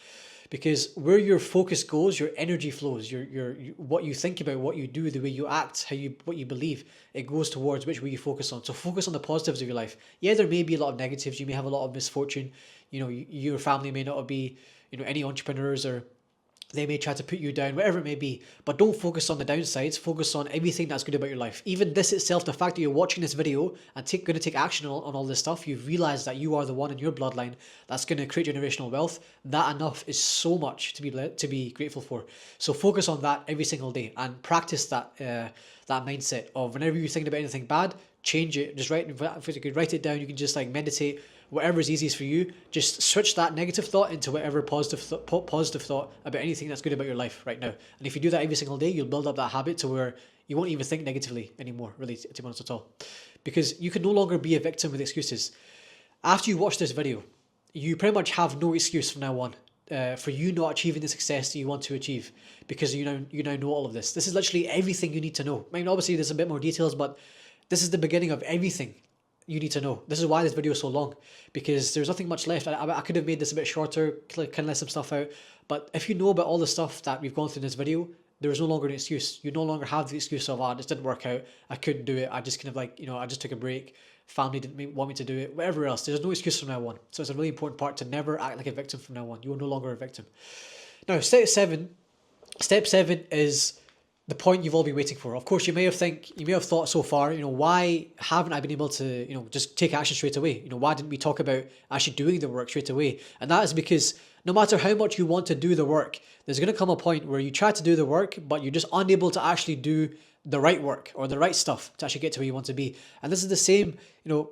Because where your focus goes, your energy flows. What you think about, what you do, the way you act, what you believe, it goes towards which way you focus on. So focus on the positives of your life. Yeah, there may be a lot of negatives. You may have a lot of misfortune. Your family may not be, any entrepreneurs, or they may try to put you down, whatever it may be. But don't focus on the downsides. Focus on everything that's good about your life. Even this itself, the fact that you're watching this video and going to take action on all this stuff, you've realized that you are the one in your bloodline that's going to create generational wealth. That enough is so much to be grateful for. So focus on that every single day and practice that mindset of whenever you're thinking about anything bad, change it. Just if you could write it down, you can just like meditate. Whatever is easiest for you, just switch that negative thought into whatever positive thought about anything that's good about your life right now. And if you do that every single day, you'll build up that habit to where you won't even think negatively anymore, really, to be honest at all. Because you can no longer be a victim with excuses. After you watch this video, you pretty much have no excuse from now on for you not achieving the success that you want to achieve, because you now know all of this. This is literally everything you need to know. I mean, obviously there's a bit more details, but this is the beginning of everything you need to know. This is why this video is so long, because there's nothing much left. I could have made this a bit shorter, kind of let some stuff out, but if you know about all the stuff that we've gone through in this video, there is no longer an excuse. You no longer have the excuse of, this didn't work out, I couldn't do it, I just kind of like, I just took a break, family didn't want me to do it, whatever else. There's no excuse from now on. So it's a really important part to never act like a victim from now on. You are no longer a victim. Now, step seven is the point you've all been waiting for. Of course, you may have thought so far, why haven't I been able to, just take action straight away? Why didn't we talk about actually doing the work straight away? And that is because no matter how much you want to do the work, there's going to come a point where you try to do the work, but you're just unable to actually do the right work or the right stuff to actually get to where you want to be. And this is the same,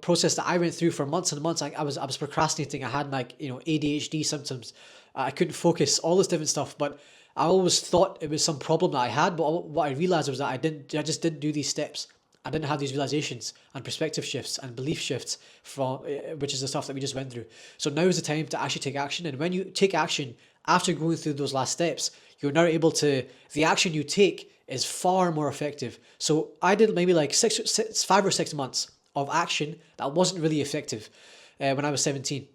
process that I went through for months and months. I was procrastinating. I had ADHD symptoms. I couldn't focus, all this different stuff, but I always thought it was some problem that I had, but what I realized was that I just didn't do these steps. I didn't have these realizations and perspective shifts and belief shifts which is the stuff that we just went through. So now is the time to actually take action. And when you take action after going through those last steps, you're now able to, the action you take is far more effective. So I did maybe like 5 or 6 months of action that wasn't really effective when I was 17.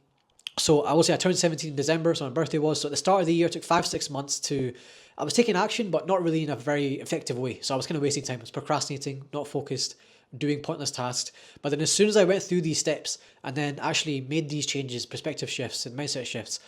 So I will say I turned 17 in December, so my birthday was. So at the start of the year, it took 5-6 months I was taking action, but not really in a very effective way. So I was kind of wasting time. I was procrastinating, not focused, doing pointless tasks. But then as soon as I went through these steps and then actually made these changes, perspective shifts and mindset shifts,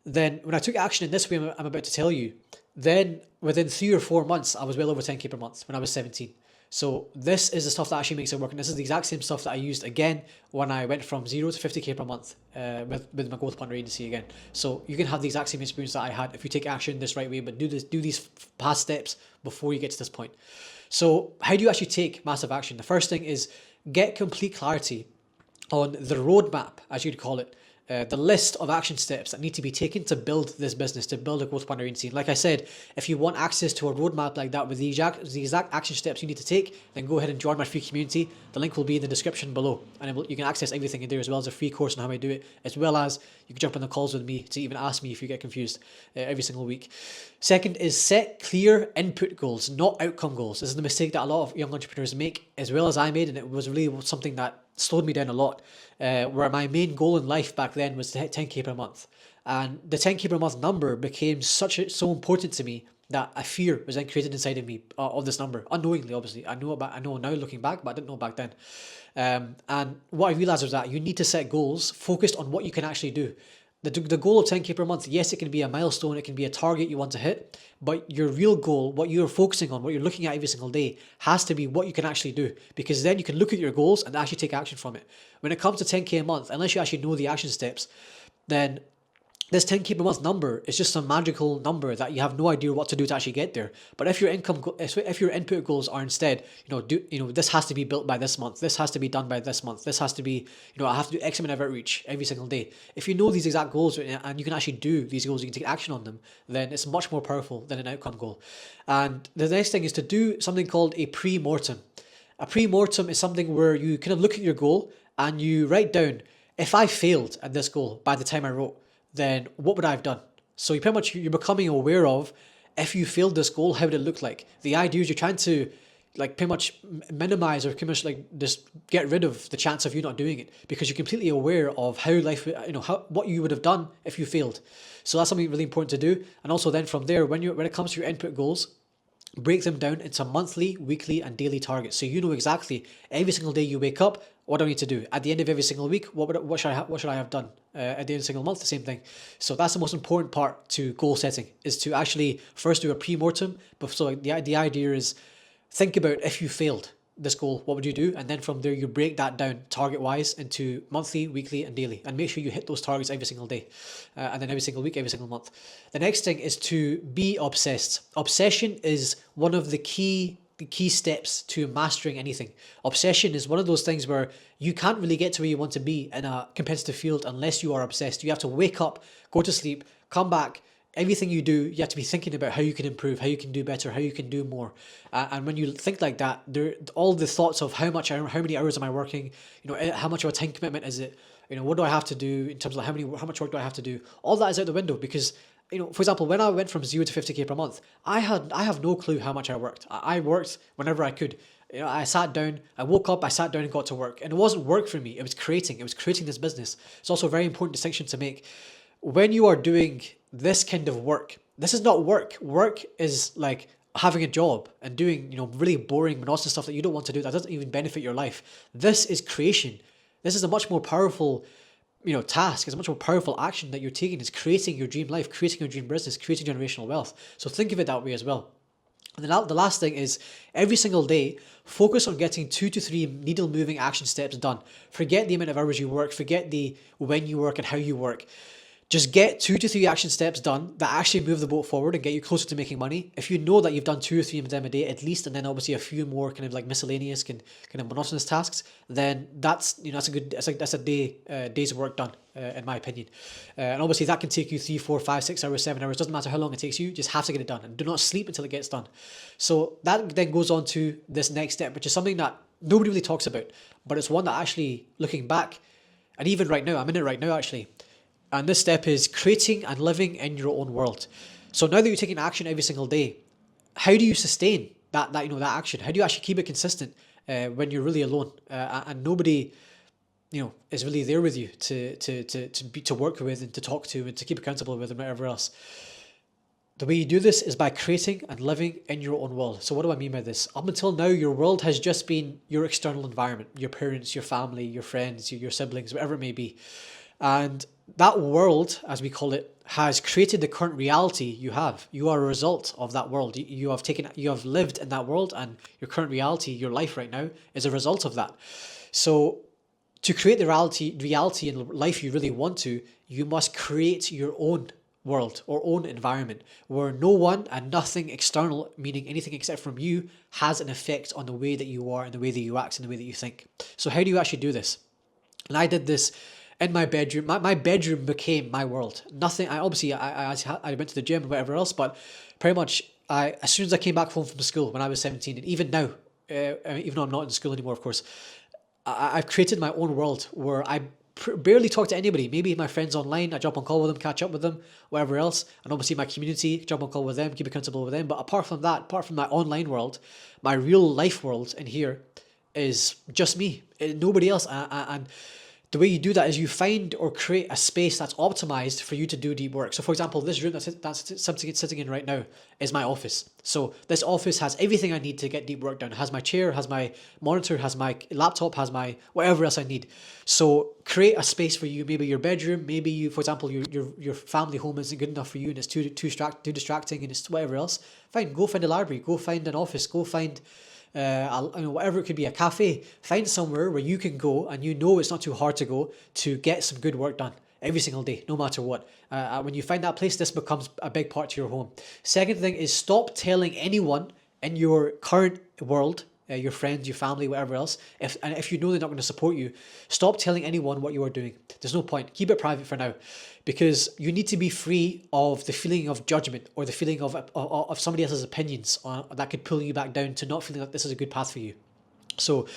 then when I took action in this way I'm about to tell you, then within 3 or 4 months, I was well over 10K per month when I was 17. So this is the stuff that actually makes it work. And this is the exact same stuff that I used again when I went from 0 to 50K per month with my growth planner agency again. So you can have the exact same experience that I had if you take action this right way, but do these past steps before you get to this point. So how do you actually take massive action? The first thing is get complete clarity on the roadmap, as you'd call it. The list of action steps that need to be taken to build this business, to build a growth planner agency. Like I said, if you want access to a roadmap like that with the exact action steps you need to take, then go ahead and join my free community. The link will be in the description below, and you can access everything in there, as well as a free course on how I do it, as well as you can jump on the calls with me to even ask me if you get confused every single week. Second is set clear input goals, not outcome goals. This is the mistake that a lot of young entrepreneurs make, as well as I made, and it was really something that slowed me down a lot, where my main goal in life back then was to hit 10K per month. And the 10K per month number became so important to me that a fear was then created inside of me of this number, unknowingly, obviously. I know now looking back, but I didn't know back then. And what I realized was that you need to set goals focused on what you can actually do. The goal of 10K per month, yes, it can be a milestone, it can be a target you want to hit, but your real goal, what you're focusing on, what you're looking at every single day, has to be what you can actually do, because then you can look at your goals and actually take action from it. When it comes to 10K a month, unless you actually know the action steps, then this 10k per month number is just some magical number that you have no idea what to do to actually get there. But if your if your input goals are instead, this has to be built by this month, this has to be done by this month, this has to be, I have to do X amount of outreach every single day. If you know these exact goals and you can actually do these goals, you can take action on them, then it's much more powerful than an outcome goal. And the next thing is to do something called a pre-mortem. A pre-mortem is something where you kind of look at your goal and you write down, if I failed at this goal by the time I wrote, then what would I have done? So you're becoming aware of, if you failed this goal, how would it look like? The idea is you're trying to pretty much minimize or pretty much just get rid of the chance of you not doing it, because you're completely aware of how life, what you would have done if you failed. So that's something really important to do. And also then from there, when it comes to your input goals, break them down into monthly, weekly, and daily targets. So you know exactly every single day you wake up, what do I need to do? At the end of every single week, what should I have done? At the end of a single month, the same thing. So that's the most important part to goal setting, is to actually first do a pre-mortem. But so the idea is, think about if you failed this goal, what would you do? And then from there, you break that down target-wise into monthly, weekly, and daily, and make sure you hit those targets every single day, and then every single week, every single month. The next thing is to be obsessed. Obsession is one of the key steps to mastering anything. Obsession is one of those things where you can't really get to where you want to be in a competitive field unless you are obsessed. You have to wake up, go to sleep, come back. Everything you do, you have to be thinking about how you can improve, how you can do better, how you can do more. And when you think like that, all the thoughts of how many hours am I working, how much of a time commitment is it, what do I have to do in terms of how much work do I have to do? All that is out the window, because for example, when I went from 0 to 50k per month, I have no clue how much I worked. I worked whenever I could. I sat down, I woke up, I sat down and got to work. And it wasn't work for me, it was creating this business. It's also a very important distinction to make. When you are doing this kind of work, this is not work. Work is like having a job and doing, really boring, monotonous stuff that you don't want to do, that doesn't even benefit your life. This is creation. This is a much more powerful, task. It's a much more powerful action that you're taking. Is creating your dream life, creating your dream business, creating generational wealth. So think of it that way as well. And then the last thing is, every single day, focus on getting 2 to 3 needle moving action steps done. Forget the amount of hours you work, forget the when you work and how you work. Just get 2 to 3 action steps done that actually move the boat forward and get you closer to making money. If you know that you've done 2 or 3 of them a day at least, and then obviously a few more kind of miscellaneous kind of monotonous tasks, then that's a day's work done, in my opinion. And obviously that can take you 3, 4, 5, 6 hours, 7 hours. Doesn't matter how long it takes you. Just have to get it done, and do not sleep until it gets done. So that then goes on to this next step, which is something that nobody really talks about, but it's one that actually, looking back, and even right now, I'm in it right now actually. And this step is creating and living in your own world. So now that you're taking action every single day, how do you sustain that action? How do you actually keep it consistent when you're really alone and nobody, is really there with you to work with and to talk to and to keep accountable with and whatever else? The way you do this is by creating and living in your own world. So what do I mean by this? Up until now, your world has just been your external environment, your parents, your family, your friends, your siblings, whatever it may be. And that world, as we call it, has created the current reality you have. You are a result of that world. You have lived in that world, and your current reality, your life right now, is a result of that. So to create the reality and life you really want to, you must create your own world or own environment where no one and nothing external, meaning anything except from you, has an effect on the way that you are and the way that you act and the way that you think. So how do you actually do this? And I did this in my bedroom. My bedroom became my world. Nothing. I went to the gym and whatever else, but pretty much as soon as I came back home from school when I was 17, and even now, even though I'm not in school anymore, of course, I've created my own world where I barely talk to anybody. Maybe my friends online, I jump on call with them, catch up with them, whatever else, and obviously my community, jump on call with them, keep accountable with them. But apart from that, apart from my online world, my real life world in here is just me, nobody else. And the way you do that is you find or create a space that's optimized for you to do deep work. So for example, this room that's sitting in right now is my office. So this office has everything I need to get deep work done. It has my chair, has my monitor, has my laptop, has my whatever else I need. So create a space for you, maybe your bedroom, maybe you, for example, your family home isn't good enough for you and it's too distracting and it's whatever else. Fine, go find a library, go find an office, go find whatever it could be, a cafe. Find somewhere where you can go and it's not too hard to go to get some good work done. every single day, no matter what. When you find that place, this becomes a big part to your home. Second thing is stop telling anyone in your current world, your friends, your family, whatever else, if you know they're not going to support you, stop telling anyone what you are doing. There's no point. Keep it private for now, because you need to be free of the feeling of judgment or the feeling of somebody else's opinions that could pull you back down to not feeling like this is a good path for you. So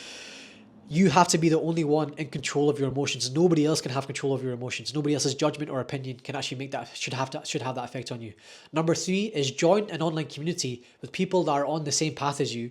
you have to be the only one in control of your emotions. Nobody else can have control of your emotions. Nobody else's judgment or opinion can actually make that should have that effect on you. Number 3 is join an online community with people that are on the same path as you,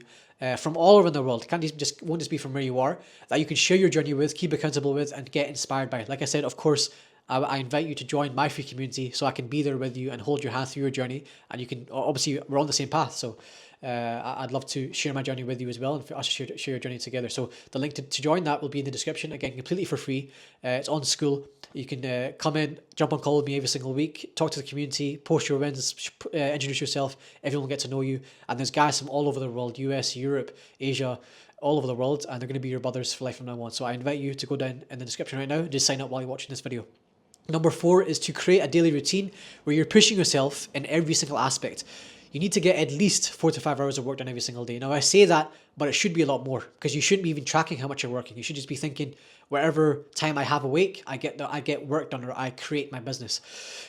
from all around the world. It won't just be from where you are, that you can share your journey with, keep accountable with, and get inspired by. Like I said, of course, I invite you to join my free community so I can be there with you and hold your hand through your journey. And you can, obviously, we're on the same path. So I'd love to share my journey with you as well, and for us to share your journey together. So the link to join that will be in the description. Again, completely for free. It's on school. You can come in, jump on call with me every single week, talk to the community, post your wins, introduce yourself. Everyone will get to know you. And there's guys from all over the world, US, Europe, Asia, all over the world, and they're going to be your brothers for life from now on. So I invite you to go down in the description right now and just sign up while you're watching this video. Number 4 is to create a daily routine where you're pushing yourself in every single aspect. You need to get at least 4 to 5 hours of work done every single day. Now I say that, but it should be a lot more, because you shouldn't be even tracking how much you're working. You should just be thinking, wherever time I have awake, I get work done, or I create my business.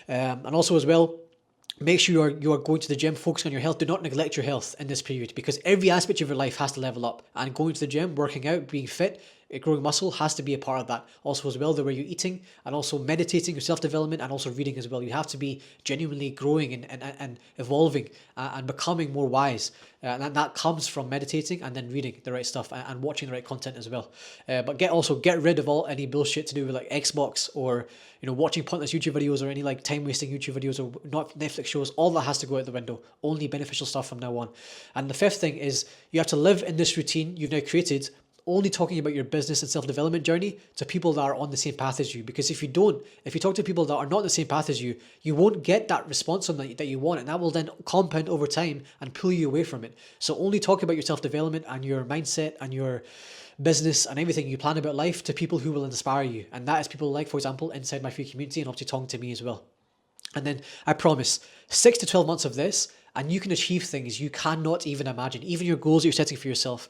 And also as well, make sure you are going to the gym, focusing on your health. Do not neglect your health in this period, because every aspect of your life has to level up. And going to the gym, working out, being fit, growing muscle has to be a part of that. Also as well, the way you're eating, and also meditating, your self-development, and also reading as well. You have to be genuinely growing and evolving and becoming more wise. And that comes from meditating and then reading the right stuff and watching the right content as well. But get rid of any bullshit to do with like Xbox, or watching pointless YouTube videos, or any like time-wasting YouTube videos, or not Netflix shows. All that has to go out the window. Only beneficial stuff from now on. And the 5th thing is you have to live in this routine you've now created, only talking about your business and self-development journey to people that are on the same path as you. Because if you talk to people that are not on the same path as you, you won't get that response on that you want, and that will then compound over time and pull you away from it. So only talk about your self-development and your mindset and your business and everything you plan about life to people who will inspire you. And that is people like, for example, inside my free community, and obviously talking to me as well. And then I promise 6 to 12 months of this, and you can achieve things you cannot even imagine. Even your goals that you're setting for yourself,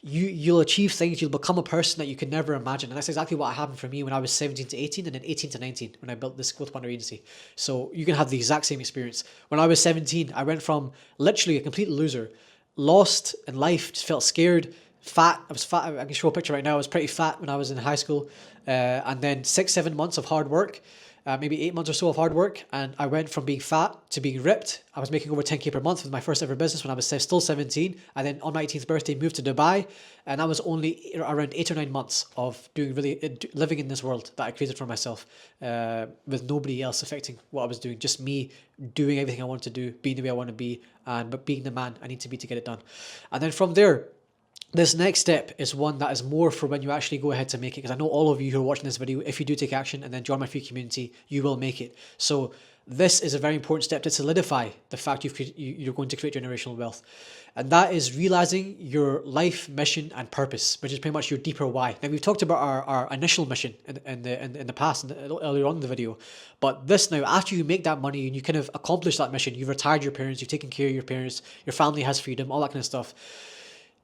you'll achieve things, you'll become a person that you can never imagine. And that's exactly what happened for me when I was 17 to 18 and then 18 to 19 when I built this growth partner agency. So you can have the exact same experience. When I was 17, I went from literally a complete loser, lost in life, just felt scared, fat. I was fat. I can show a picture right now. I was pretty fat when I was in high school. And then 6-7 months of hard work, maybe 8 months or so of hard work, and I went from being fat to being ripped. I was making over 10k per month with my first ever business when I was still 17. And then on my 18th birthday, moved to Dubai, and that was only around 8 or 9 months of living in this world that I created for myself, with nobody else affecting what I was doing. Just me doing everything I wanted to do, being the way I want to be, but being the man I need to be to get it done. And then from there, this next step is one that is more for when you actually go ahead to make it, because I know all of you who are watching this video, if you do take action and then join my free community, you will make it. So this is a very important step to solidify the fact you're going to create generational wealth. And that is realizing your life mission and purpose, which is pretty much your deeper why. Now, we've talked about our initial mission in the past, earlier on in the video. But this now, after you make that money and you kind of accomplish that mission, you've retired your parents, you've taken care of your parents, your family has freedom, all that kind of stuff.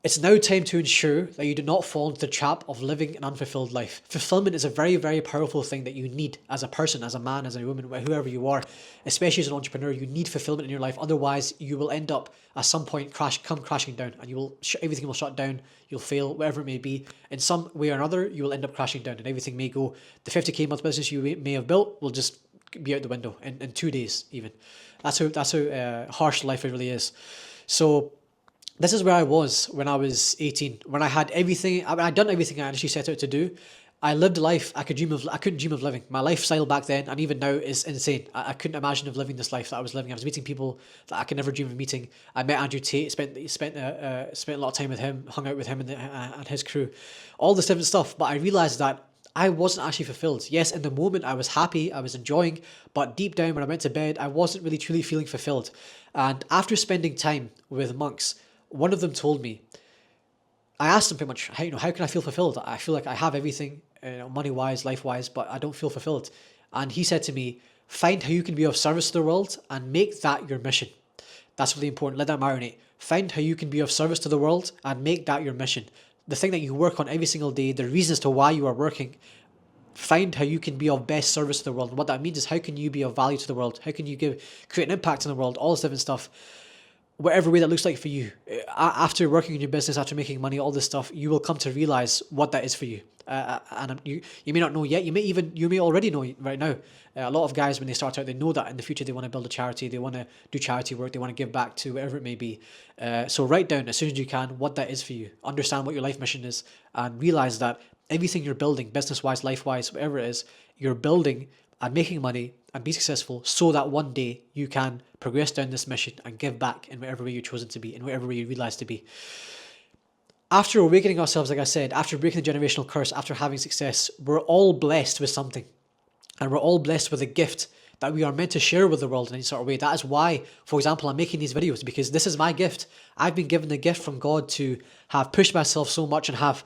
It's now time to ensure that you do not fall into the trap of living an unfulfilled life. Fulfillment is a very, very powerful thing that you need as a person, as a man, as a woman, whoever you are. Especially as an entrepreneur, you need fulfillment in your life. Otherwise, you will end up at some point come crashing down, and everything will shut down. You'll fail, whatever it may be. In some way or another, you will end up crashing down, and everything may go. The 50k month business you may have built will just be out the window in 2 days, even. That's how harsh life it really is. So this is where I was when I was 18, when I had everything. I'd done everything I actually set out to do. I lived a life I couldn't dream of living. My lifestyle back then and even now is insane. I couldn't imagine of living this life that I was living. I was meeting people that I could never dream of meeting. I met Andrew Tate, spent a lot of time with him, hung out with him and his crew, all this different stuff. But I realized that I wasn't actually fulfilled. Yes, in the moment I was happy, I was enjoying, but deep down when I went to bed, I wasn't really truly feeling fulfilled. And after spending time with monks, one of them told me, I asked them pretty much, how can I feel fulfilled? I feel like I have everything, money-wise, life-wise, but I don't feel fulfilled. And he said to me, find how you can be of service to the world and make that your mission. That's really important. Let that marinate. Find how you can be of service to the world and make that your mission. The thing that you work on every single day, the reasons to why you are working, find how you can be of best service to the world. And what that means is, how can you be of value to the world? How can you create an impact in the world? All this different stuff. Whatever way that looks like for you. After working in your business, after making money, all this stuff, you will come to realize what that is for you. And you may not know yet. You may already know right now. A lot of guys, when they start out, they know that in the future they want to build a charity, they want to do charity work, they want to give back to whatever it may be. So write down as soon as you can what that is for you. Understand what your life mission is, and realize that everything you're building, business-wise, life-wise, whatever it is, you're building and making money and be successful so that one day you can progress down this mission and give back in whatever way you're chosen to be, in whatever way you realize to be. After awakening ourselves, like I said, after breaking the generational curse, after having success, we're all blessed with something. And we're all blessed with a gift that we are meant to share with the world in any sort of way. That is why, for example, I'm making these videos, because this is my gift. I've been given the gift from God to have pushed myself so much and have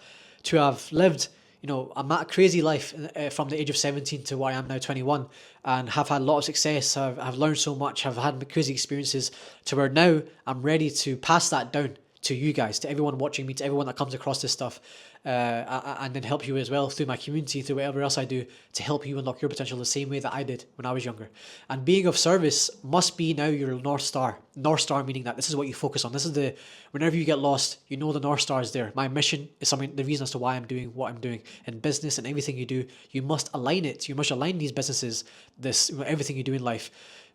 lived, a crazy life from the age of 17 to where I am now, 21, and have had a lot of success. I've learned so much. I've had crazy experiences to where now I'm ready to pass that down to you guys, to everyone watching me, to everyone that comes across this stuff, and then help you as well through my community, through whatever else I do, to help you unlock your potential the same way that I did when I was younger. And being of service must be now your North Star. North Star meaning that this is what you focus on. This is whenever you get lost, the North Star is there. My mission is the reason as to why I'm doing what I'm doing in business, and everything you do, you must align it. You must align these businesses, everything you do in life,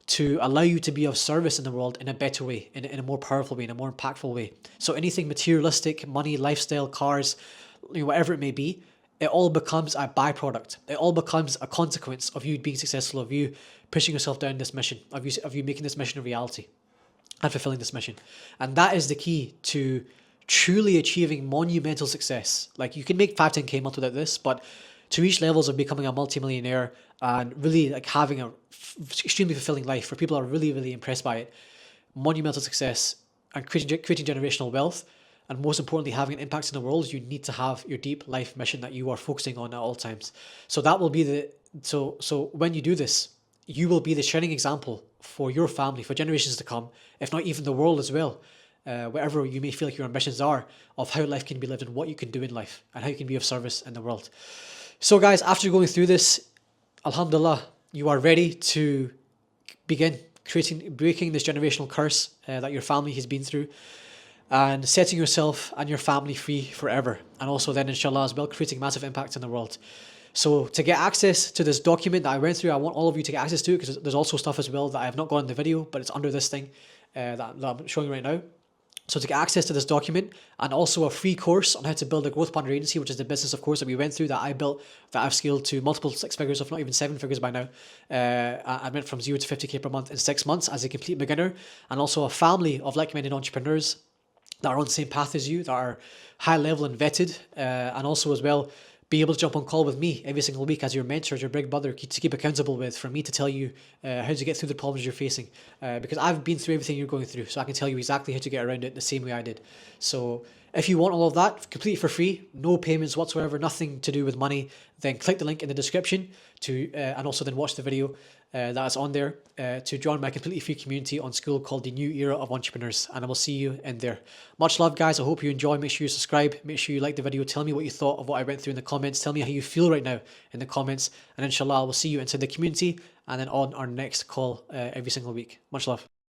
to allow you to be of service in the world in a better way, in a more powerful way, in a more impactful way. So anything materialistic, money, lifestyle, cars, whatever it may be, it all becomes a byproduct. It all becomes a consequence of you being successful, of you pushing yourself down this mission, of you making this mission a reality and fulfilling this mission. And that is the key to truly achieving monumental success. Like, you can make 5, 10K a month without this, but to reach levels of becoming a multimillionaire and really having a extremely fulfilling life where people are really, really impressed by it, monumental success, and creating generational wealth, and most importantly, having an impact in the world, you need to have your deep life mission that you are focusing on at all times. So that will be so when you do this, you will be the shining example for your family, for generations to come, if not even the world as well. Whatever you may feel like your ambitions are, of how life can be lived and what you can do in life and how you can be of service in the world. So guys, after going through this, alhamdulillah, you are ready to begin breaking this generational curse that your family has been through, and setting yourself and your family free forever. And also then, inshallah, as well, creating massive impact in the world. So to get access to this document that I went through, I want all of you to get access to it, because there's also stuff as well that I have not got in the video, but it's under this thing that I'm showing you right now. So to get access to this document, and also a free course on how to build a growth partner agency, which is the business, of course, that we went through, that I built, that I've scaled to multiple 6 figures, if not even 7 figures by now. I went from 0 to 50K per month in 6 months as a complete beginner, and also a family of like-minded entrepreneurs that are on the same path as you, that are high level and vetted, and also as well, be able to jump on call with me every single week as your mentor, as your big brother to keep accountable with, for me to tell you how to get through the problems you're facing. Because I've been through everything you're going through, so I can tell you exactly how to get around it the same way I did. So if you want all of that completely for free, no payments whatsoever, nothing to do with money, then click the link in the description and also then watch the video that is on there to join my completely free community on School called The New Era of Entrepreneurs, and I will see you in there. Much love, guys. I hope you enjoy. Make sure you subscribe, make sure you like the video, tell me what you thought of what I went through in the comments, tell me how you feel right now in the comments, and inshallah I will see you inside the community and then on our next call every single week. Much love.